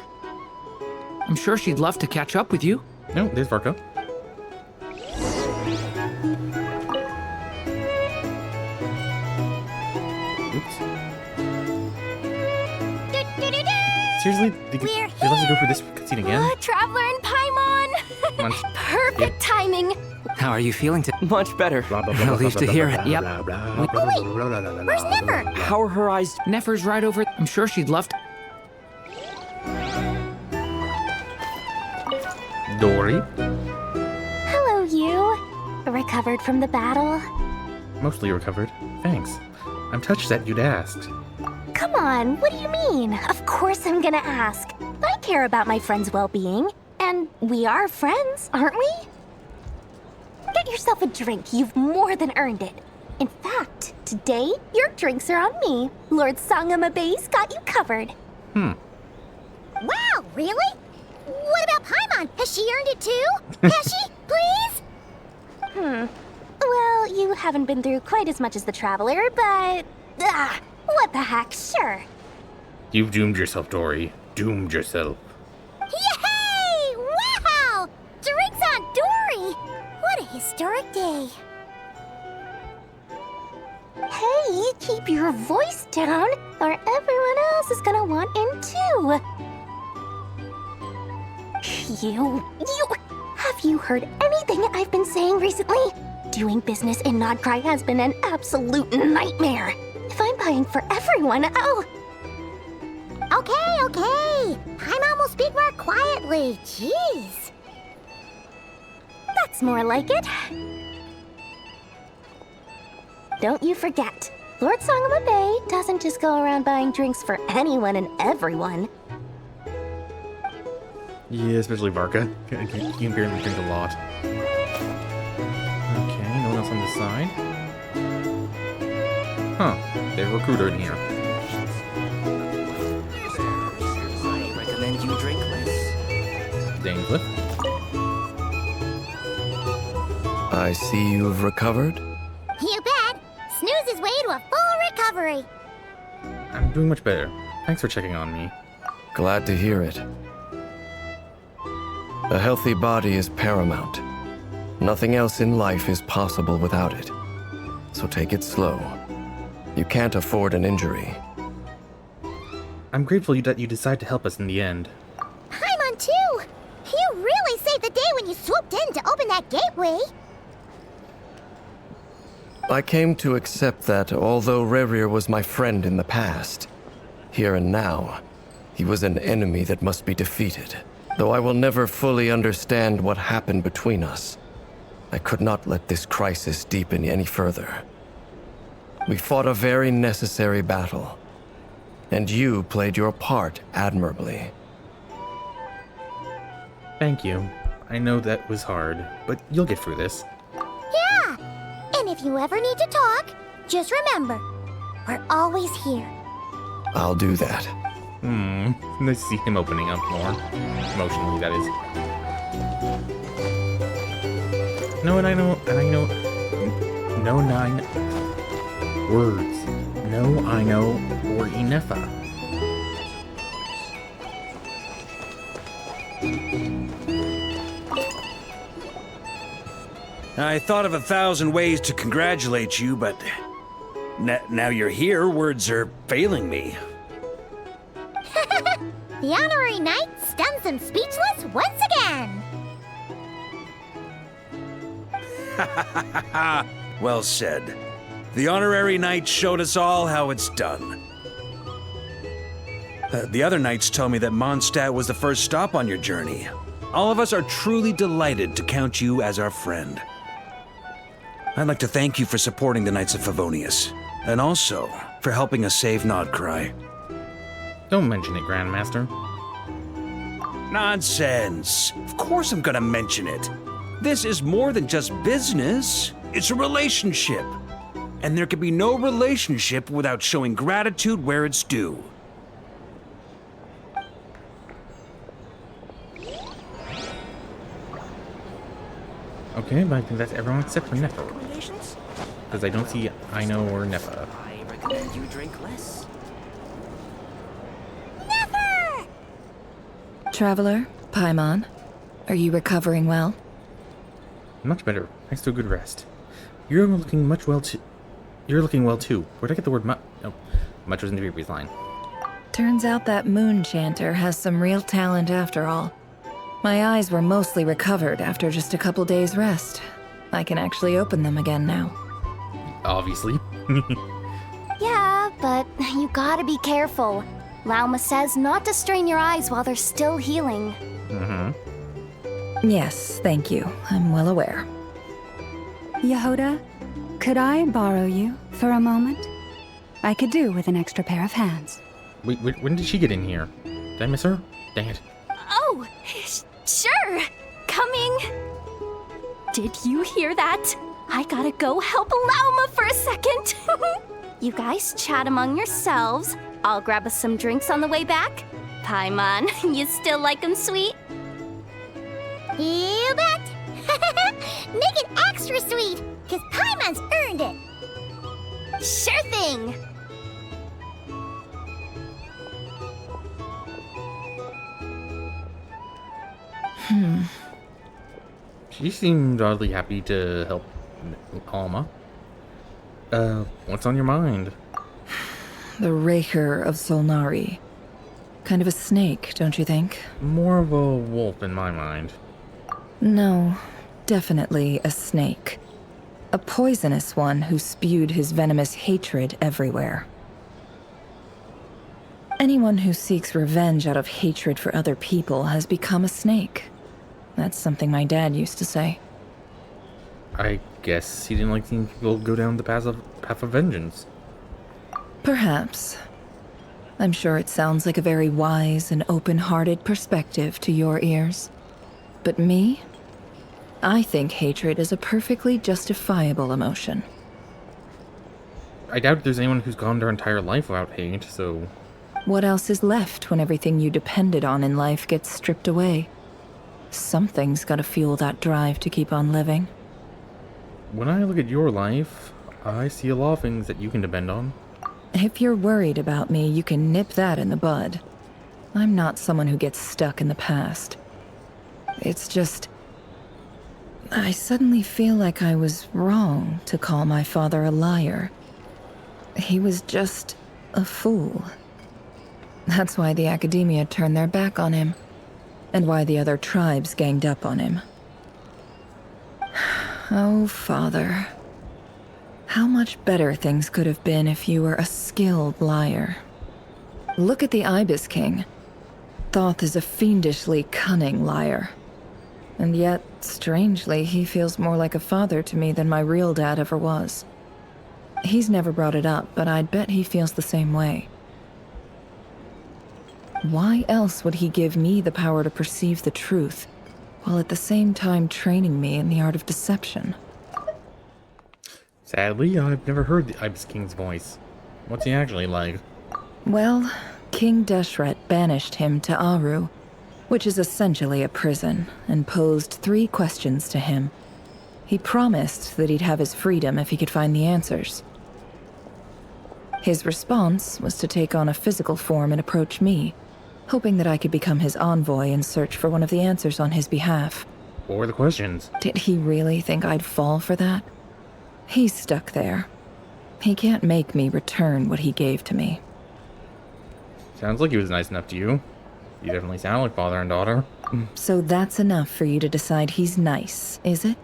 I'm sure she'd love to catch up with you. No, there's Varka. Oops. Seriously? Did you have to go through this cutscene again? Oh, Traveler and Paimon! Come on. Perfect timing! How are you feeling today? Much better. Relieved to hear it. Yep. Oh wait, where's Nefer? How are her eyes? Nefer's right over. I'm sure she'd love to. Dory? Hello, you. Recovered from the battle? Mostly recovered. Thanks. I'm touched that you'd asked. Come on, what do you mean? Of course I'm gonna ask. I care about my friend's well-being. And we are friends, aren't we? Get yourself a drink. You've more than earned it. In fact, today, your drinks are on me. Lord Sangamabe's got you covered. Wow, really? What about Paimon? Has she earned it too? Has she? Please? Well, you haven't been through quite as much as the Traveler, but... what the heck, sure. You've doomed yourself, Dory. Doomed yourself. Yay! Wow! Drinks on Dory! What a historic day. Hey, keep your voice down, or everyone else is gonna want in too. Have you heard anything I've been saying recently? Doing business in Nodcry has been an absolute nightmare. If I'm buying for everyone, I'll... Okay. Paimon will speak more quietly. Jeez. That's more like it. Don't you forget, Lord Sangamabe doesn't just go around buying drinks for anyone and everyone. Yeah, especially Varka. You can barely drink a lot. Okay, no one else on this side. Huh, there's a recruiter in here. I recommend you drink less. Dainsliff. I see you've recovered. You bet. Snooze his way to a full recovery. I'm doing much better. Thanks for checking on me. Glad to hear it. A healthy body is paramount. Nothing else in life is possible without it. So take it slow. You can't afford an injury. I'm grateful that you decided to help us in the end. Paimon too. You really saved the day when you swooped in to open that gateway. I came to accept that although Rerir was my friend in the past, here and now, he was an enemy that must be defeated. Though I will never fully understand what happened between us, I could not let this crisis deepen any further. We fought a very necessary battle, and you played your part admirably. Thank you. I know that was hard, but you'll get through this. Yeah! And if you ever need to talk, just remember, we're always here. I'll do that. Nice to see him opening up more. Emotionally, that is. No, and I know, no 9 words. No, I know, or Inefa. I thought of 1,000 ways to congratulate you, but now you're here, words are failing me. The honorary knight stuns them speechless once again. Well said. The honorary knight showed us all how it's done. The other knights tell me that Mondstadt was the first stop on your journey. All of us are truly delighted to count you as our friend. I'd like to thank you for supporting the Knights of Favonius, and also for helping us save Nodcry. Don't mention it, Grandmaster. Nonsense! Of course I'm gonna mention it. This is more than just business. It's a relationship. And there can be no relationship without showing gratitude where it's due. Okay, but I think that's everyone except for Nefa. Because I don't see Aino or Nefa. I recommend you drink less. Never! Traveler, Paimon, are you recovering well? Much better, thanks to a good rest. You're looking well too. Where'd I get the word much? No, much was in the previous line. Turns out that moon chanter has some real talent after all. My eyes were mostly recovered after just a couple days' rest. I can actually open them again now. Obviously. Yeah, but you gotta be careful. Lauma says not to strain your eyes while they're still healing. Yes, thank you. I'm well aware. Yehoda, could I borrow you for a moment? I could do with an extra pair of hands. Wait, when did she get in here? Did I miss her? Dang it. Oh, sure. Coming. Did you hear that? I gotta go help Lauma for a second. You guys chat among yourselves. I'll grab us some drinks on the way back. Paimon, you still like 'em sweet? You bet! Make it extra sweet, because Paimon's earned it! Sure thing! She seemed oddly happy to help Alma. What's on your mind? The Raker of Solnari. Kind of a snake, don't you think? More of a wolf in my mind. No, definitely a snake. A poisonous one who spewed his venomous hatred everywhere. Anyone who seeks revenge out of hatred for other people has become a snake. That's something my dad used to say. I guess he didn't like seeing people go down the path of vengeance. Perhaps. I'm sure it sounds like a very wise and open-hearted perspective to your ears. But me? I think hatred is a perfectly justifiable emotion. I doubt there's anyone who's gone their entire life without hate, so... What else is left when everything you depended on in life gets stripped away? Something's gotta fuel that drive to keep on living. When I look at your life, I see a lot of things that you can depend on. If you're worried about me, you can nip that in the bud. I'm not someone who gets stuck in the past. It's just... I suddenly feel like I was wrong to call my father a liar. He was just a fool. That's why the Academia turned their back on him, and why the other tribes ganged up on him. Oh, Father. How much better things could have been if you were a skilled liar. Look at the Ibis King. Thoth is a fiendishly cunning liar. And yet, strangely, he feels more like a father to me than my real dad ever was. He's never brought it up, but I'd bet he feels the same way. Why else would he give me the power to perceive the truth, while at the same time training me in the art of deception? Sadly, I've never heard the Ibis King's voice. What's he actually like? Well, King Deshret banished him to Aru, which is essentially a prison, and posed 3 questions to him. He promised that he'd have his freedom if he could find the answers. His response was to take on a physical form and approach me, hoping that I could become his envoy and search for one of the answers on his behalf. What were the questions? Did he really think I'd fall for that? He's stuck there. He can't make me return what he gave to me. Sounds like he was nice enough to you. You definitely sound like father and daughter. So that's enough for you to decide he's nice, is it?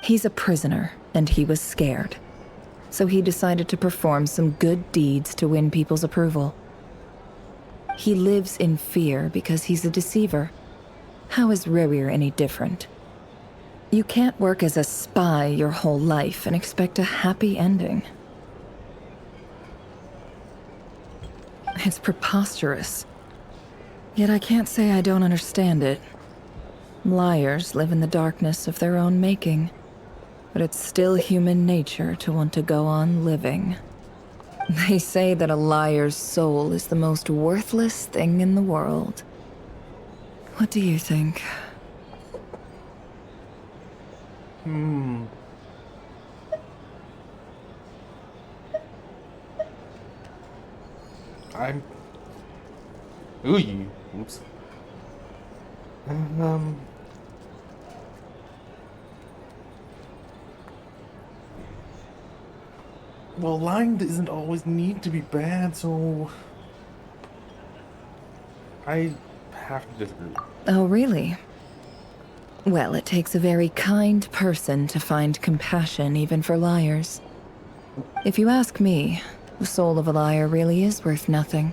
He's a prisoner, and he was scared. So he decided to perform some good deeds to win people's approval. He lives in fear because he's a deceiver. How is Rerir any different? You can't work as a spy your whole life and expect a happy ending. It's preposterous. Yet I can't say I don't understand it. Liars live in the darkness of their own making. But it's still human nature to want to go on living. They say that a liar's soul is the most worthless thing in the world. What do you think? I'm... Ooh, oops. Well, lying doesn't always need to be bad, so... I have to disagree. Oh, really? Well, it takes a very kind person to find compassion even for liars. If you ask me, the soul of a liar really is worth nothing.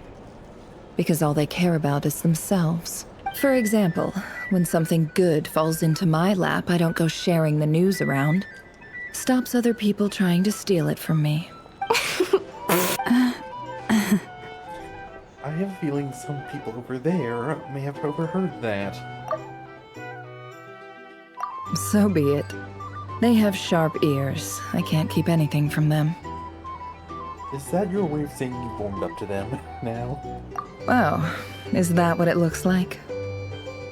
Because all they care about is themselves. For example, when something good falls into my lap, I don't go sharing the news around. Stops other people trying to steal it from me. I have a feeling some people over there may have overheard that. So be it. They have sharp ears. I can't keep anything from them. Is that your way of saying you warmed up to them now? Oh, is that what it looks like?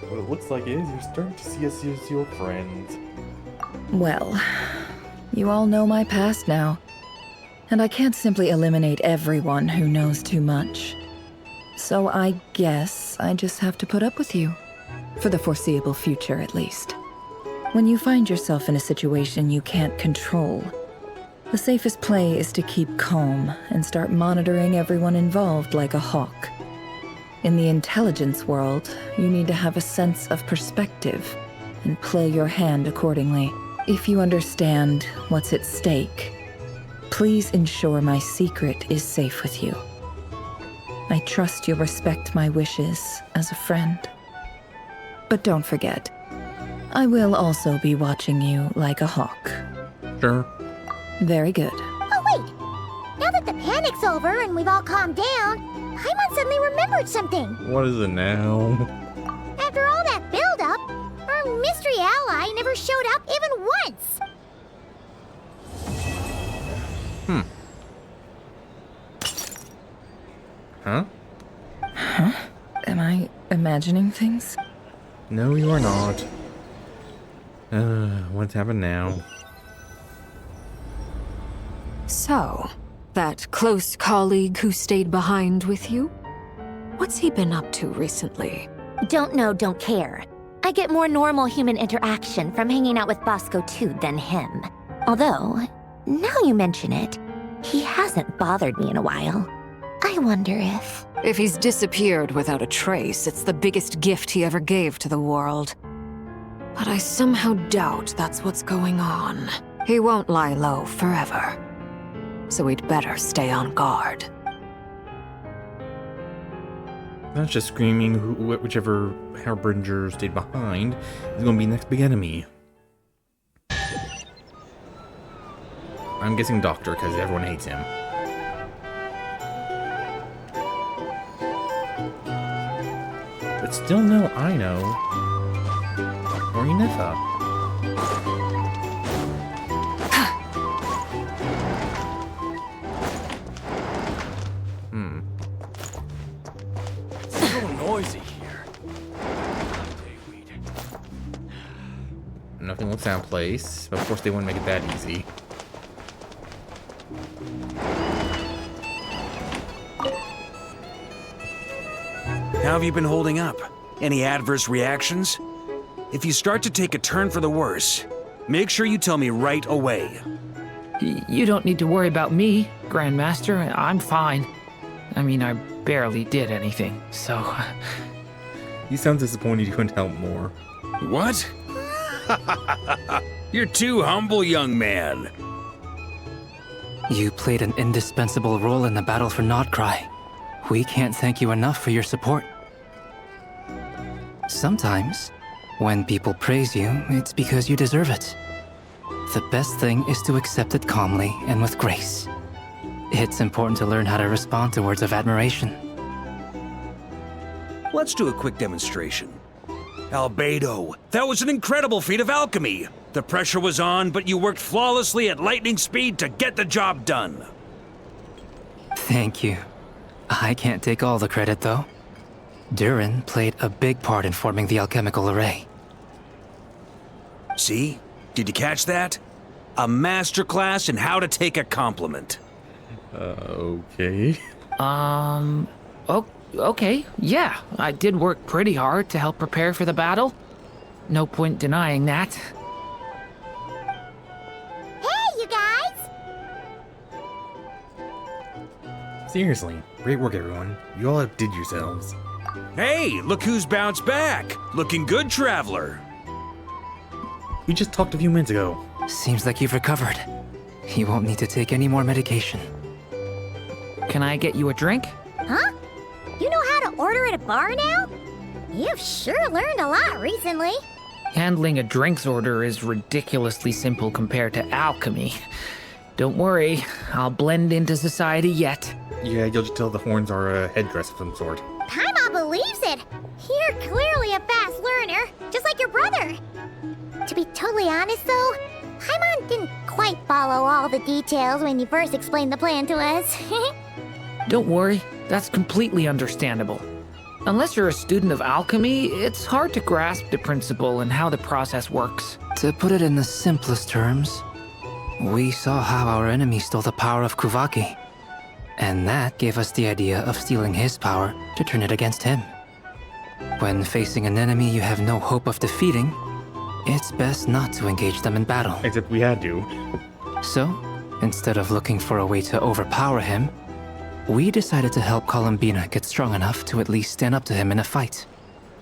What it looks like is you're starting to see us as your friends. Well, you all know my past now. And I can't simply eliminate everyone who knows too much. So I guess I just have to put up with you. For the foreseeable future, at least. When you find yourself in a situation you can't control, the safest play is to keep calm and start monitoring everyone involved like a hawk. In the intelligence world, you need to have a sense of perspective and play your hand accordingly. If you understand what's at stake, please ensure my secret is safe with you. I trust you'll respect my wishes as a friend. But don't forget, I will also be watching you like a hawk. Sure. Very good. Oh, wait! Now that the panic's over and we've all calmed down, Paimon suddenly remembered something. What is it now? After all that build-up, our mystery ally never showed up even once. Huh? Huh? Am I imagining things? No, you are not. What's happened now? So, that close colleague who stayed behind with you? What's he been up to recently? Don't know, don't care. I get more normal human interaction from hanging out with Bosco too than him. Although, now you mention it, he hasn't bothered me in a while. I wonder if... If he's disappeared without a trace, it's the biggest gift he ever gave to the world. But I somehow doubt that's what's going on. He won't lie low forever. So we'd better stay on guard. That's just screaming whichever Harbinger stayed behind is going to be the next big enemy. I'm guessing Doctor, because everyone hates him. But still no Ino. Or Unifa. So noisy here. Nothing looks out of place, but of course they wouldn't make it that easy. How have you been holding up? Any adverse reactions? If you start to take a turn for the worse, make sure you tell me right away. You don't need to worry about me, Grandmaster. I'm fine. I mean, I barely did anything, so... He sounds disappointed you couldn't help more. What? You're too humble, young man. You played an indispensable role in the battle for Nodcry. We can't thank you enough for your support. Sometimes, when people praise you, it's because you deserve it. The best thing is to accept it calmly and with grace. It's important to learn how to respond to words of admiration. Let's do a quick demonstration. Albedo, that was an incredible feat of alchemy. The pressure was on, but you worked flawlessly at lightning speed to get the job done. Thank you. I can't take all the credit, though. Durin played a big part in forming the alchemical array. See? Did you catch that? A masterclass in how to take a compliment. Okay. Okay, yeah. I did work pretty hard to help prepare for the battle. No point denying that. Hey, you guys! Seriously, great work everyone. You all outdid yourselves. Hey, look who's bounced back. Looking good, traveler. We just talked a few minutes ago. Seems like you've recovered. You won't need to take any more medication. Can I get you a drink? Huh? You know how to order at a bar now? You've sure learned a lot recently. Handling a drinks order is ridiculously simple compared to alchemy. Don't worry, I'll blend into society yet. Yeah, you'll just tell the horns are a headdress of some sort. Paimon believes it. You're clearly a fast learner, just like your brother. To be totally honest, though, Paimon didn't quite follow all the details when you first explained the plan to us. Don't worry, that's completely understandable. Unless you're a student of alchemy, it's hard to grasp the principle and how the process works. To put it in the simplest terms, we saw how our enemy stole the power of Kuvaki. And that gave us the idea of stealing his power to turn it against him. When facing an enemy you have no hope of defeating, it's best not to engage them in battle. Except we had to. So, instead of looking for a way to overpower him, we decided to help Columbina get strong enough to at least stand up to him in a fight.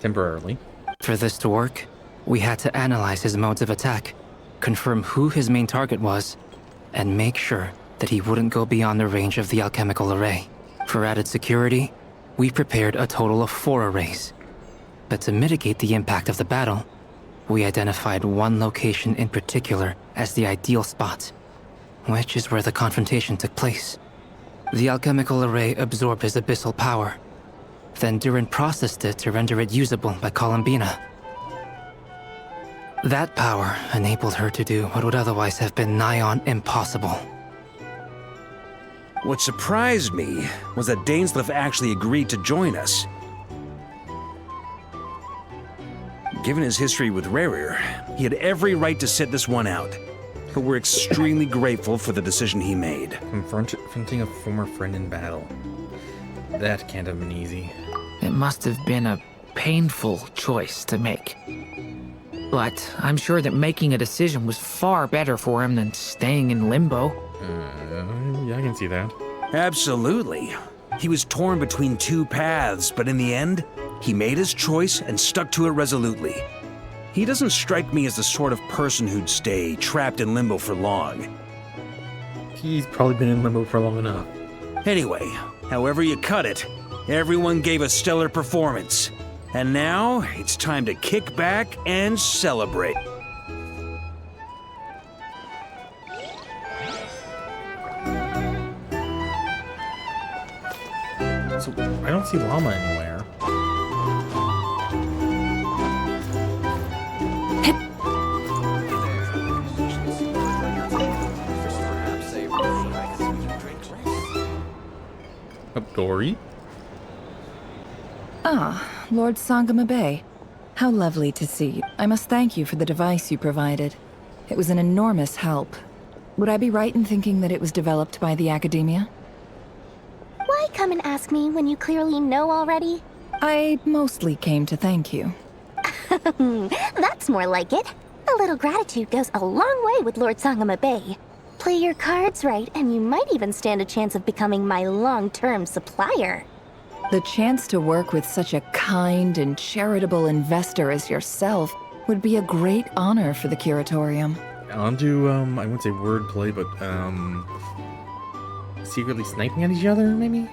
Temporarily. For this to work, we had to analyze his modes of attack, confirm who his main target was, and make sure that he wouldn't go beyond the range of the alchemical array. For added security, we prepared a total of 4 arrays. But to mitigate the impact of the battle, we identified one location in particular as the ideal spot, which is where the confrontation took place. The alchemical array absorbed his abyssal power. Then Durin processed it to render it usable by Columbina. That power enabled her to do what would otherwise have been nigh on impossible. What surprised me was that Dainsleif actually agreed to join us. Given his history with Rerir, he had every right to sit this one out. But we're extremely grateful for the decision he made. Confronting a former friend in battle. That can't have been easy. It must have been a painful choice to make. But I'm sure that making a decision was far better for him than staying in limbo. Yeah, I can see that. Absolutely. He was torn between 2 paths, but in the end, he made his choice and stuck to it resolutely. He doesn't strike me as the sort of person who'd stay trapped in limbo for long. He's probably been in limbo for long enough. Anyway, however you cut it, Everyone gave a stellar performance. And now, it's time to kick back and celebrate. So, I don't see llama anywhere. Dory? Ah, Lord Sangama Bay. How lovely to see you. I must thank you for the device you provided. It was an enormous help. Would I be right in thinking that it was developed by the Academia? Why come and ask me when you clearly know already? I mostly came to thank you. That's more like it. A little gratitude goes a long way with Lord Sangama Bay. Play your cards right, and you might even stand a chance of becoming my long-term supplier. The chance to work with such a kind and charitable investor as yourself would be a great honor for the Curatorium. I'll do, I wouldn't say wordplay, but, secretly sniping at each other, maybe?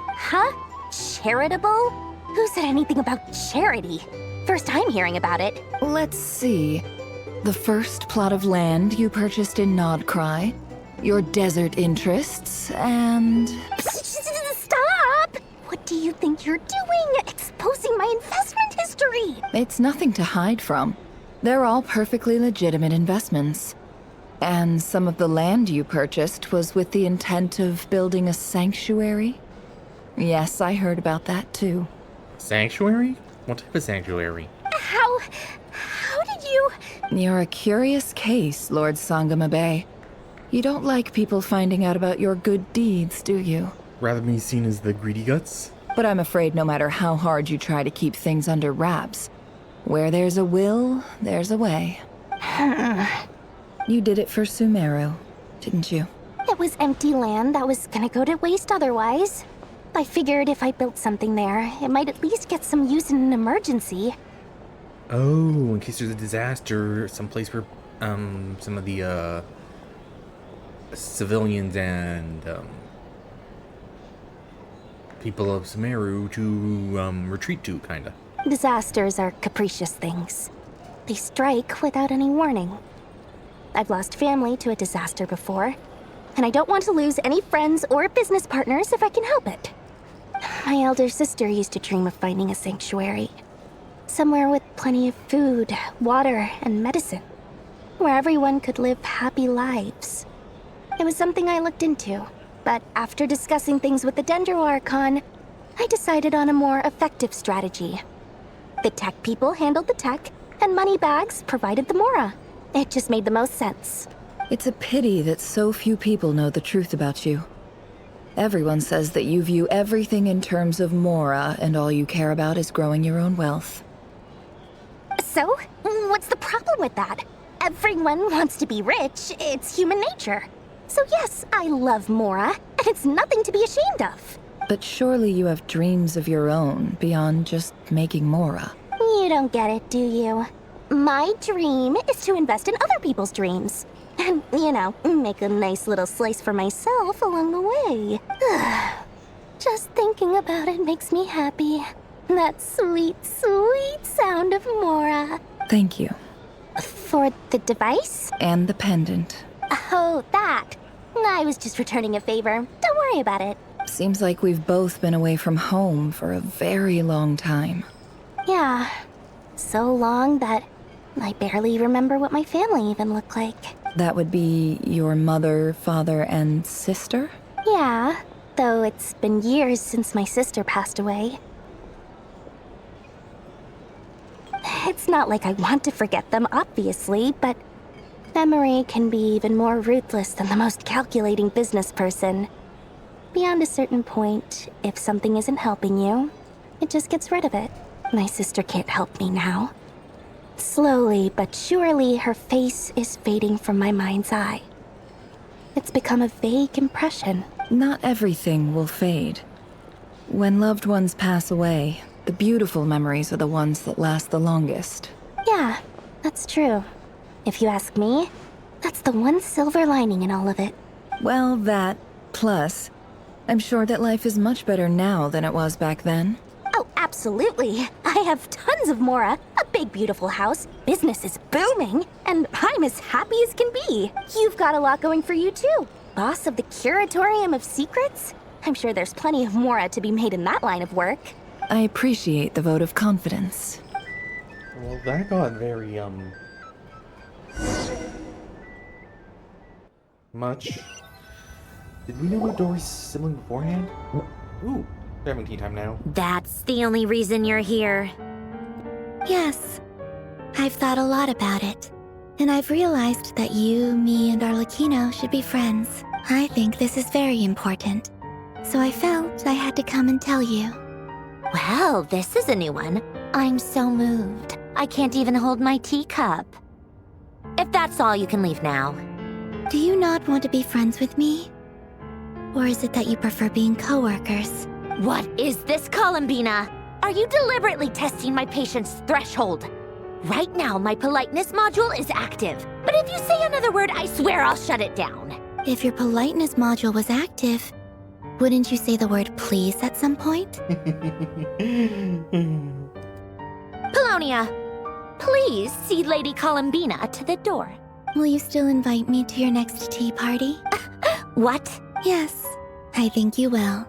Huh? Charitable? Who said anything about charity? First I'm hearing about it. Let's see. The first plot of land you purchased in Nodcry, your desert interests, and... Stop! What do you think you're doing? Exposing my investment history! It's nothing to hide from. They're all perfectly legitimate investments. And some of the land you purchased was with the intent of building a sanctuary? Yes, I heard about that too. Sanctuary? What type of sanctuary? How did you... You're a curious case, Lord Sangama Bay. You don't like people finding out about your good deeds, do you? Rather be seen as the greedy guts? But I'm afraid no matter how hard you try to keep things under wraps, where there's a will, there's a way. You did it for Sumeru, didn't you? It was empty land that was gonna go to waste otherwise. I figured if I built something there, it might at least get some use in an emergency. Oh, in case there's a disaster, someplace where, some of the, civilians and, people of Sumeru to, retreat to, kinda. Disasters are capricious things. They strike without any warning. I've lost family to a disaster before, and I don't want to lose any friends or business partners if I can help it. My elder sister used to dream of finding a sanctuary. Somewhere with plenty of food, water, and medicine. Where everyone could live happy lives. It was something I looked into, but after discussing things with the Dendro Archon, I decided on a more effective strategy. The tech people handled the tech, and Moneybags provided the Mora. It just made the most sense. It's a pity that so few people know the truth about you. Everyone says that you view everything in terms of Mora, and all you care about is growing your own wealth. So, what's the problem with that? Everyone wants to be rich. It's human nature. So yes, I love Mora, and it's nothing to be ashamed of. But surely you have dreams of your own beyond just making Mora. You don't get it, do you? My dream is to invest in other people's dreams. And, you know, make a nice little slice for myself along the way. Just thinking about it makes me happy. That sweet, sweet sound of Mora. Thank you. For the device? And the pendant. Oh, that. I was just returning a favor. Don't worry about it. Seems like we've both been away from home for a very long time. Yeah. So long that I barely remember what my family even looked like. That would be your mother, father, and sister? Yeah, though it's been years since my sister passed away. It's not like I want to forget them, obviously, but memory can be even more ruthless than the most calculating business person. Beyond a certain point, if something isn't helping you, it just gets rid of it. My sister can't help me now. Slowly but surely, her face is fading from my mind's eye. It's become a vague impression. Not everything will fade. When loved ones pass away, the beautiful memories are the ones that last the longest. Yeah, that's true. If you ask me, that's the one silver lining in all of it. Well, that, plus, I'm sure that life is much better now than it was back then. Oh, absolutely. I have tons of Mora, a big beautiful house, business is booming, and I'm as happy as can be. You've got a lot going for you too. Boss of the Curatorium of Secrets? I'm sure there's plenty of Mora to be made in that line of work. I appreciate the vote of confidence. Well, that got very, much. Did we know about Dory's sibling beforehand? Ooh, they're having tea time now. That's the only reason you're here. Yes. I've thought a lot about it. And I've realized that you, me, and Arlecchino should be friends. I think this is very important. So I felt I had to come and tell you. Well, this is a new one. I'm so moved. I can't even hold my teacup. If that's all, you can leave now. Do you not want to be friends with me? Or is it that you prefer being coworkers? What is this, Columbina? Are you deliberately testing my patience threshold? Right now, my politeness module is active. But if you say another word, I swear I'll shut it down. If your politeness module was active, wouldn't you say the word please at some point? Polonia, please see Lady Columbina to the door. Will you still invite me to your next tea party? What? Yes, I think you will.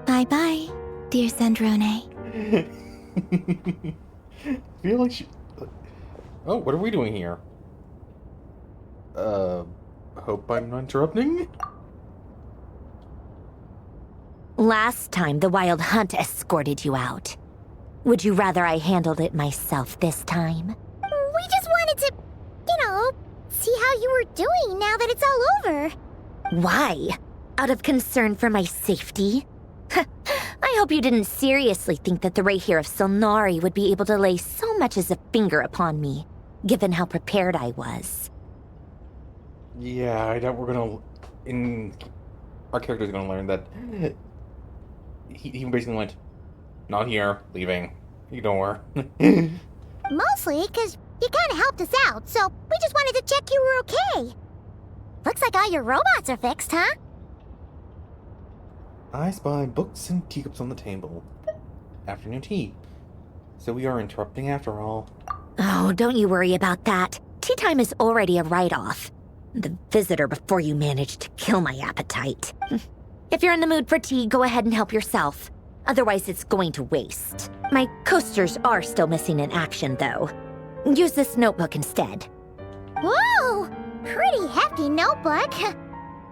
Bye-bye, dear Sandrone. Feel like she... Oh, what are we doing here? Hope I'm not interrupting? Last time, the Wild Hunt escorted you out. Would you rather I handled it myself this time? We just wanted to, see how you were doing now that it's all over. Why? Out of concern for my safety? I hope you didn't seriously think that the Rayhir of Solnari would be able to lay so much as a finger upon me, given how prepared I was. Yeah, I doubt we're gonna... Our character's gonna learn that... He basically went, not here, leaving. Ignore. Mostly because you kind of helped us out, so we just wanted to check you were okay. Looks like all your robots are fixed, huh? I spy books and teacups on the table. Afternoon tea. So we are interrupting after all. Oh, don't you worry about that. Tea time is already a write-off. The visitor before you managed to kill my appetite. If you're in the mood for tea, go ahead and help yourself. Otherwise, it's going to waste. My coasters are still missing in action, though. Use this notebook instead. Whoa! Pretty hefty notebook.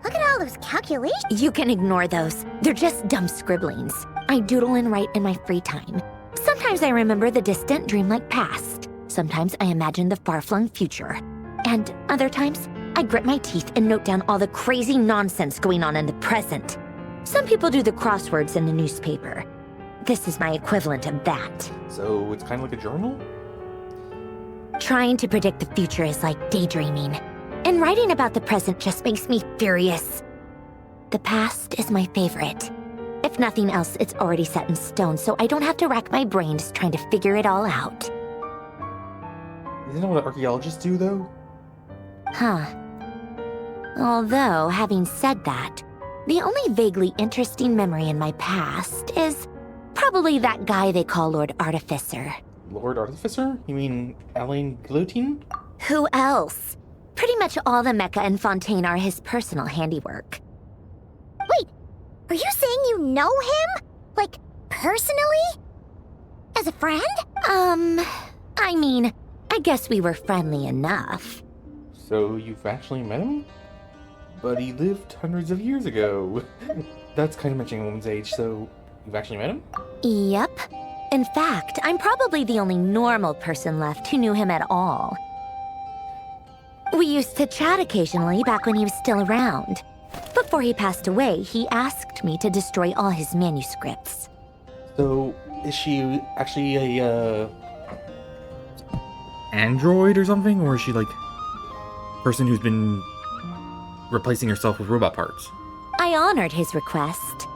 Look at all those calculations. You can ignore those. They're just dumb scribblings. I doodle and write in my free time. Sometimes I remember the distant, dreamlike past. Sometimes I imagine the far-flung future. And other times, I grit my teeth and note down all the crazy nonsense going on in the present. Some people do the crosswords in the newspaper. This is my equivalent of that. So it's kind of like a journal? Trying to predict the future is like daydreaming. And writing about the present just makes me furious. The past is my favorite. If nothing else, it's already set in stone, so I don't have to rack my brains trying to figure it all out. Isn't that what archaeologists do, though? Huh. Although, having said that, the only vaguely interesting memory in my past is probably that guy they call Lord Artificer. Lord Artificer? You mean Alain Glutine? Who else? Pretty much all the mecha and Fontaine are his personal handiwork. Wait, are you saying you know him? Like, personally? As a friend? I mean, I guess we were friendly enough. So you've actually met him? But he lived hundreds of years ago. That's kind of mentioning a woman's age, so you've actually met him? Yep. In fact, I'm probably the only normal person left who knew him at all. We used to chat occasionally back when he was still around. Before he passed away, he asked me to destroy all his manuscripts. So, is she actually a, android or something? Or is she, like, person who's been replacing herself with robot parts? I honored his request,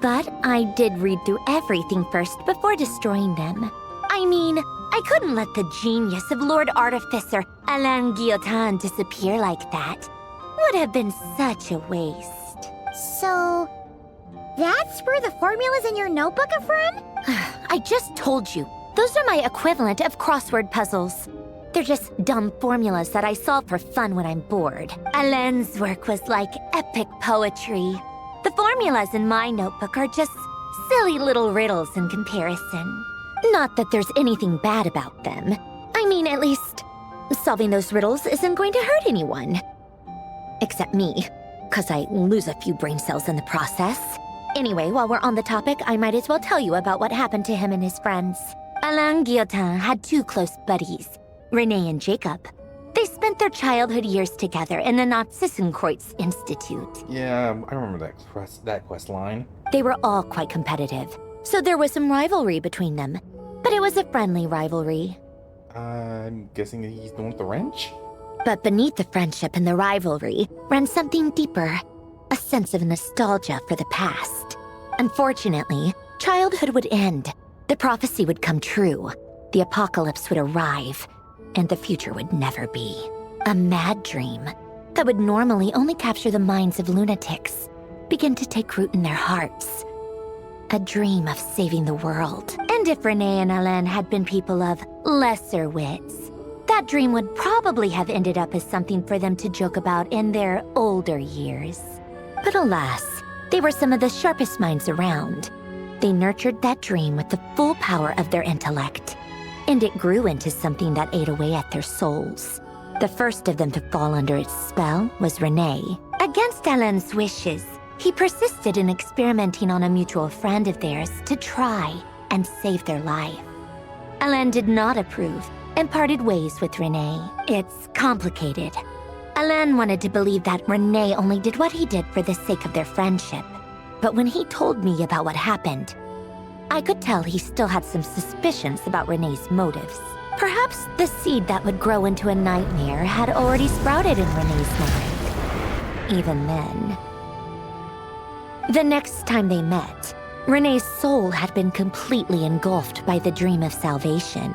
but I did read through everything first before destroying them. I mean, I couldn't let the genius of Lord Artificer Alain Guillotin disappear like that. Would have been such a waste. So, That's where the formulas in your notebook are from? I just told you. Those are my equivalent of crossword puzzles. They're just dumb formulas that I solve for fun when I'm bored. Alain's work was like epic poetry. The formulas in my notebook are just silly little riddles in comparison. Not that there's anything bad about them. I mean, at least, solving those riddles isn't going to hurt anyone. Except me, 'cause I lose a few brain cells in the process. Anyway, while we're on the topic, I might as well tell you about what happened to him and his friends. Alain Guillotin had two close buddies, Renee and Jacob. They spent their childhood years together in the Narzissenkreuz Institute. Yeah, I remember that quest line. They were all quite competitive, so there was some rivalry between them. But it was a friendly rivalry. I'm guessing that he's the one with the wrench? But beneath the friendship and the rivalry ran something deeper, a sense of nostalgia for the past. Unfortunately, childhood would end, the prophecy would come true, the apocalypse would arrive, and the future would never be. A mad dream that would normally only capture the minds of lunatics begin to take root in their hearts. A dream of saving the world. And if Renee and Alain had been people of lesser wits, that dream would probably have ended up as something for them to joke about in their older years. But alas, they were some of the sharpest minds around. They nurtured that dream with the full power of their intellect, and it grew into something that ate away at their souls. The first of them to fall under its spell was Renee. Against Alain's wishes, he persisted in experimenting on a mutual friend of theirs to try and save their life. Alain did not approve and parted ways with Renee. It's complicated. Alain wanted to believe that Renee only did what he did for the sake of their friendship. But when he told me about what happened, I could tell he still had some suspicions about Renee's motives. Perhaps the seed that would grow into a nightmare had already sprouted in Renee's mind. Even then. The next time they met, Renee's soul had been completely engulfed by the dream of salvation.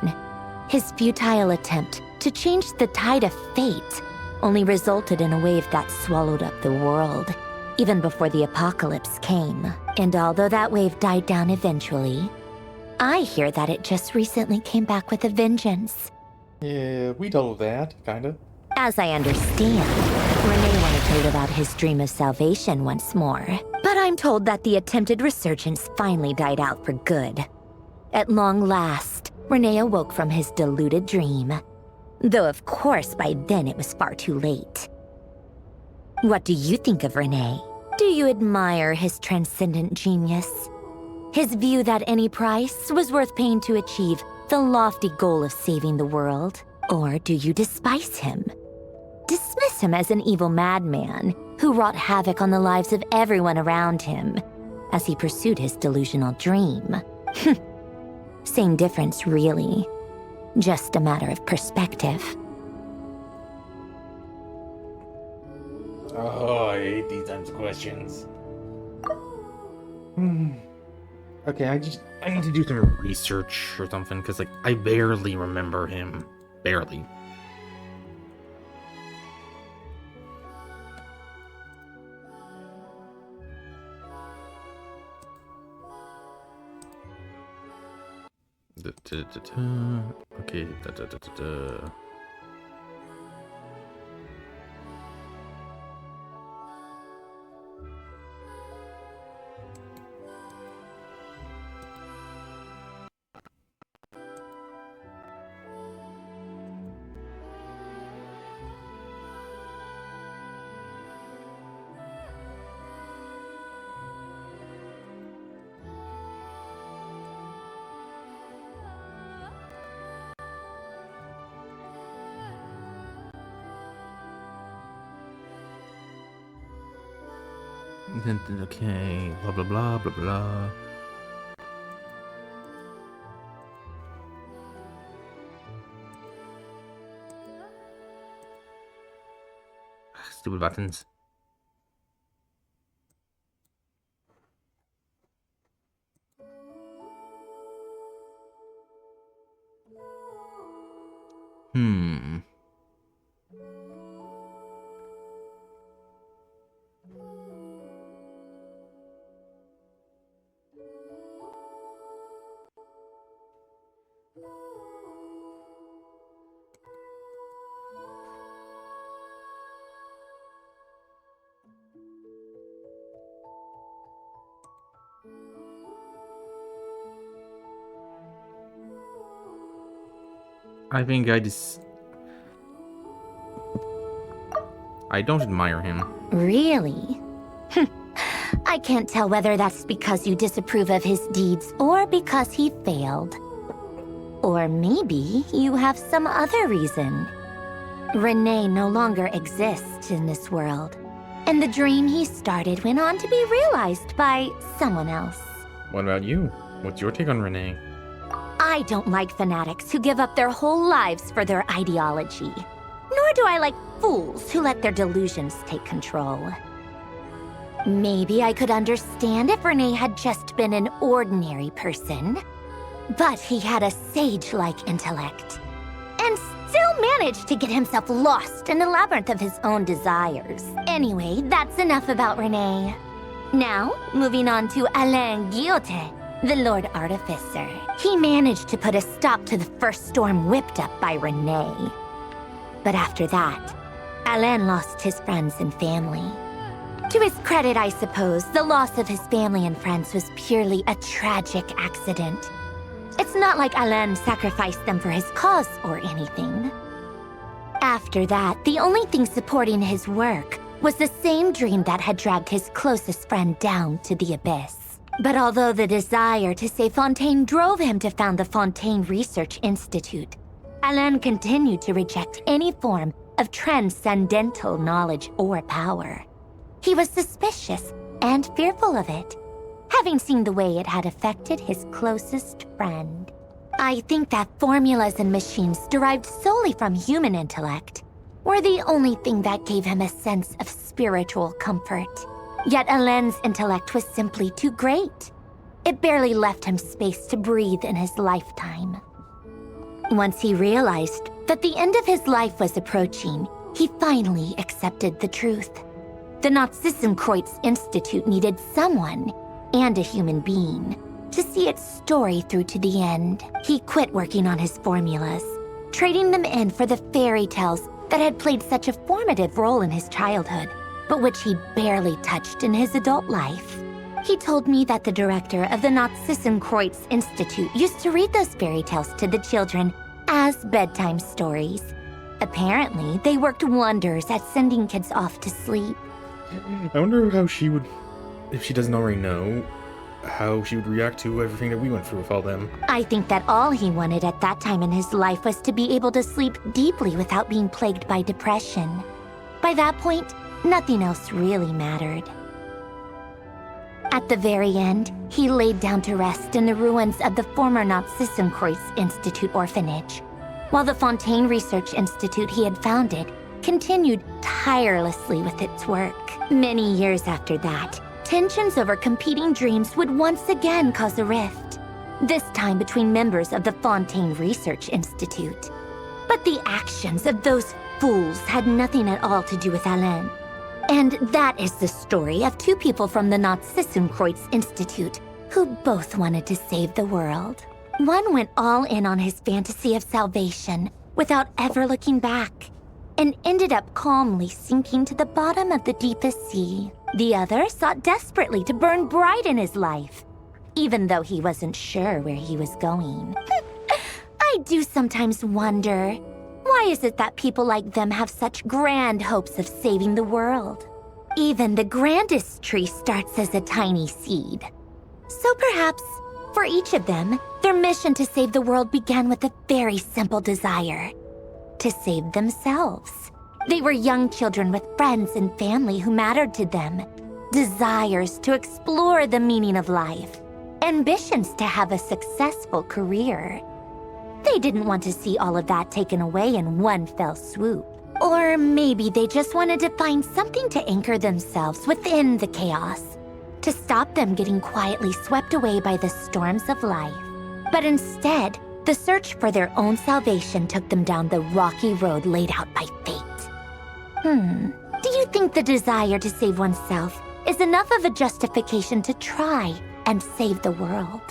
His futile attempt to change the tide of fate only resulted in a wave that swallowed up the world, even before the apocalypse came. And although that wave died down eventually, I hear that it just recently came back with a vengeance. Yeah, we know that, kinda. As I understand, Renee wanted to live out his dream of salvation once more. But I'm told that the attempted resurgence finally died out for good. At long last, Renee awoke from his deluded dream. Though of course by then it was far too late. What do you think of Renee? Do you admire his transcendent genius? His view that any price was worth paying to achieve the lofty goal of saving the world? Or do you despise him? Dismiss him as an evil madman who wrought havoc on the lives of everyone around him as he pursued his delusional dream? Same difference, really. Just a matter of perspective. Oh, I hate these types of questions. Okay, I need to do some research or something, because, like, I barely remember him. Barely. Okay, okay, blah blah blah blah blah. Stupid buttons. I think I don't admire him. Really? I can't tell whether that's because you disapprove of his deeds or because he failed. Or maybe you have some other reason. Renee no longer exists in this world, and the dream he started went on to be realized by someone else. What about you? What's your take on Renee? I don't like fanatics who give up their whole lives for their ideology. Nor do I like fools who let their delusions take control. Maybe I could understand if Renee had just been an ordinary person. But he had a sage-like intellect, and still managed to get himself lost in a labyrinth of his own desires. Anyway, that's enough about Renee. Now, moving on to Alain Guillotin, the Lord Artificer. He managed to put a stop to the first storm whipped up by Renee. But after that, Alain lost his friends and family. To his credit, I suppose, the loss of his family and friends was purely a tragic accident. It's not like Alain sacrificed them for his cause or anything. After that, the only thing supporting his work was the same dream that had dragged his closest friend down to the abyss. But although the desire to save Fontaine drove him to found the Fontaine Research Institute, Alain continued to reject any form of transcendental knowledge or power. He was suspicious and fearful of it, having seen the way it had affected his closest friend. I think that formulas and machines derived solely from human intellect were the only thing that gave him a sense of spiritual comfort. Yet Alain's intellect was simply too great. It barely left him space to breathe in his lifetime. Once he realized that the end of his life was approaching, he finally accepted the truth. The Nazissenkreuz Institute needed someone, and a human being, to see its story through to the end. He quit working on his formulas, trading them in for the fairy tales that had played such a formative role in his childhood, but which he barely touched in his adult life. He told me that the director of the Nazissenkreuz Institute used to read those fairy tales to the children as bedtime stories. Apparently, they worked wonders at sending kids off to sleep. I wonder how she would, if she doesn't already know, how she would react to everything that we went through with all them. I think that all he wanted at that time in his life was to be able to sleep deeply without being plagued by depression. By that point, nothing else really mattered. At the very end, he laid down to rest in the ruins of the former Nazissenkreuz Institute orphanage, while the Fontaine Research Institute he had founded continued tirelessly with its work. Many years after that, tensions over competing dreams would once again cause a rift, this time between members of the Fontaine Research Institute. But the actions of those fools had nothing at all to do with Alain. And that is the story of two people from the Nazissenkreuz Institute who both wanted to save the world. One went all in on his fantasy of salvation without ever looking back, and ended up calmly sinking to the bottom of the deepest sea. The other sought desperately to burn bright in his life, even though he wasn't sure where he was going. I do sometimes wonder, why is it that people like them have such grand hopes of saving the world? Even the grandest tree starts as a tiny seed. So perhaps, for each of them, their mission to save the world began with a very simple desire: to save themselves. They were young children with friends and family who mattered to them, desires to explore the meaning of life, ambitions to have a successful career. They didn't want to see all of that taken away in one fell swoop. Or maybe they just wanted to find something to anchor themselves within the chaos, to stop them getting quietly swept away by the storms of life. But instead, the search for their own salvation took them down the rocky road laid out by fate. Do you think the desire to save oneself is enough of a justification to try and save the world?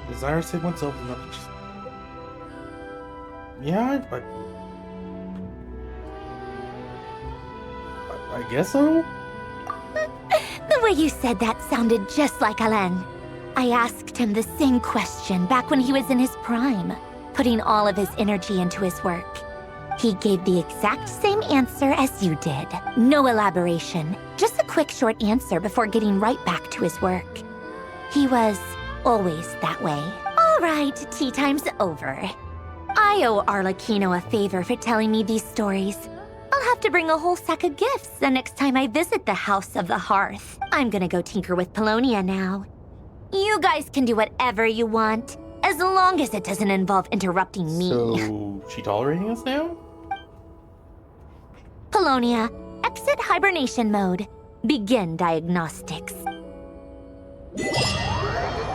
Desire to save oneself is not just... Yeah, I guess so? The way you said that sounded just like Alain. I asked him the same question back when he was in his prime, putting all of his energy into his work. He gave the exact same answer as you did. No elaboration, just a quick short answer before getting right back to his work. He was always that way. All right, tea time's over. I owe Arlecchino a favor for telling me these stories. I'll have to bring a whole sack of gifts the next time I visit the House of the Hearth. I'm gonna go tinker with Polonia now. You guys can do whatever you want, as long as it doesn't involve interrupting me. So, she tolerating us now? Polonia, exit hibernation mode. Begin diagnostics.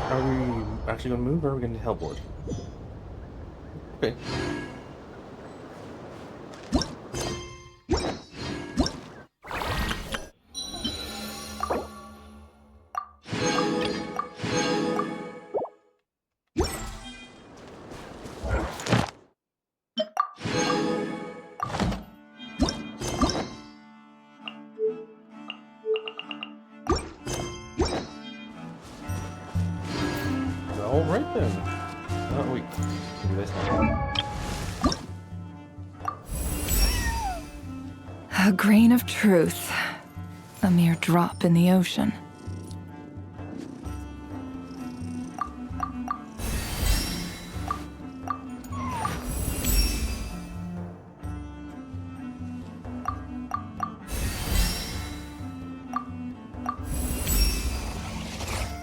Are we actually gonna move, or are we gonna teleport? Okay. All right then. Oh wait, do this now. A grain of truth. A mere drop in the ocean.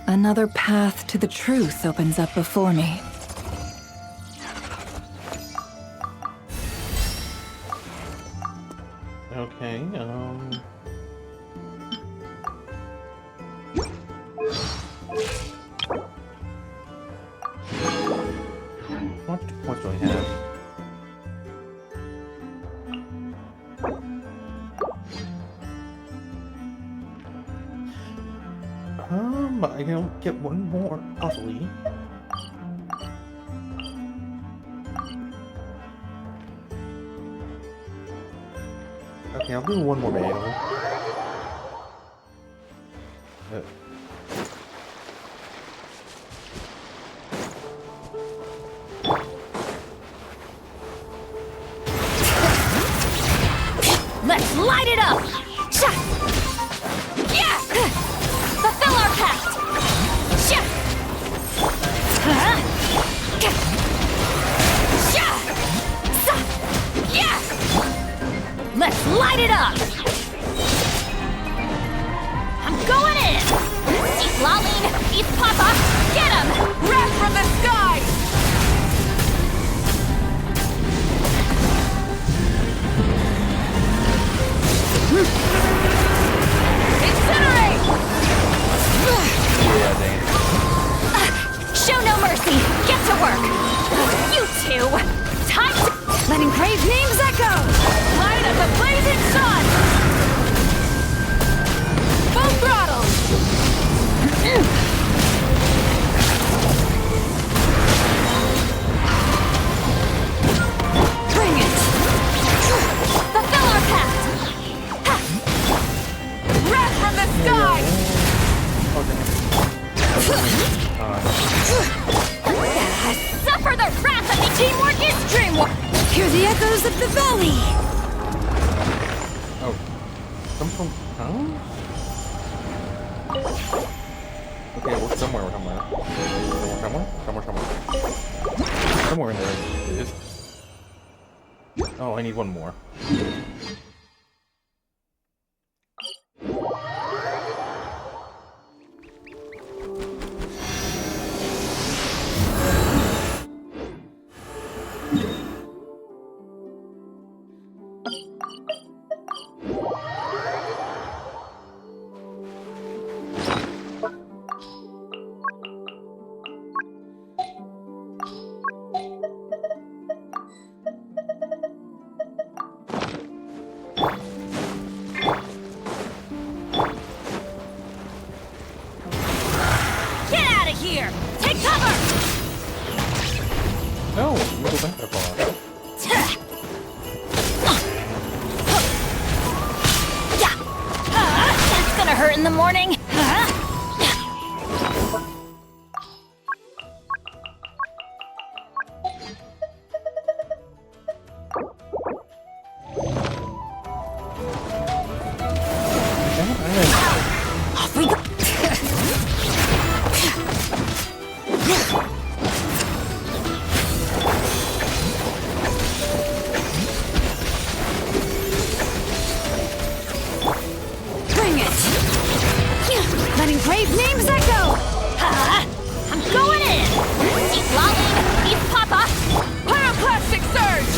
Another path to the truth opens up before me. Okay, what points do I have? I can get one more, possibly. Okay, I'll do one more battle. Let's light it up! Yeah! Fulfill our pact! Let's light it up! I'm going in! Eat Laline! Eat Papa! Get him! Wrath from the sky! Incinerate! Show no mercy! Get to work! You two! Time to... Letting praise names echo! Light of the blazing sun! Full throttle! Bring it! Fulfill our pact! Wrath from the sky! Suffer the wrath of the teamwork is dreamwork! Hear the echoes of the valley! Oh. Come from town? Okay, well, somewhere. Somewhere in there it is. Oh, I need one more. No, we'll go back that far. Brave names echo! Ha! I'm going in! Keep lolling! Keep papa! Pyroclastic surge!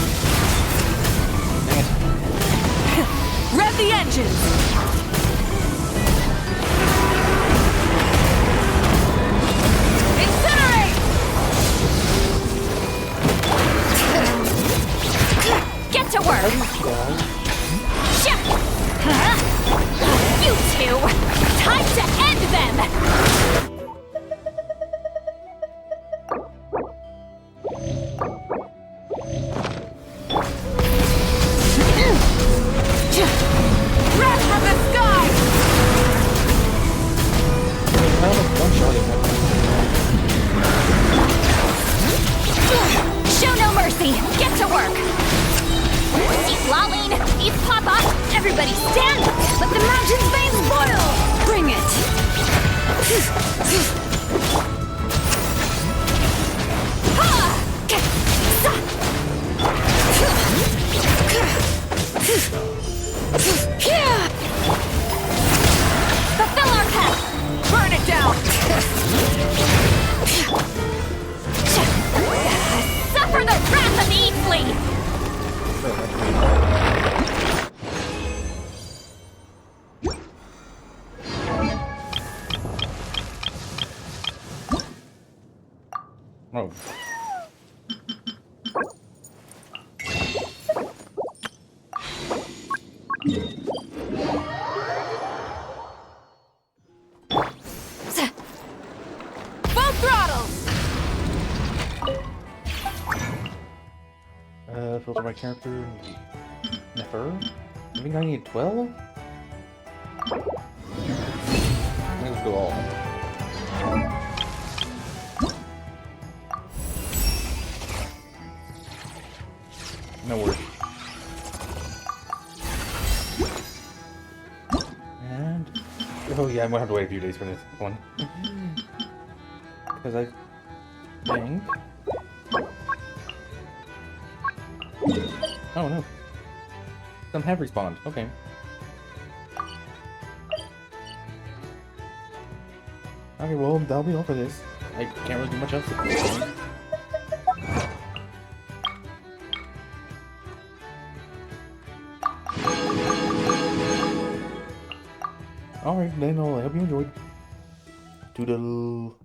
Rev the engines! Incinerate! Get to work! You two! Time to end them! Wrath from the sky! Show no mercy! Get to work! Keep lolling! Eat papa! Everybody stand! Let the mountain's veins boil! Bring it! Fulfill our path! Burn it down! Suffer the wrath of Eatley! Oh. Full throttle! Filter my character. Never. I think I need 12? Let's go all. No worries. And oh yeah, I'm gonna have to wait a few days for this one. Because I think oh no. Some have respawned. Okay. Okay, well that'll be all for this. I can't really do much else at this point. Alright, then I hope you enjoyed. Toodle.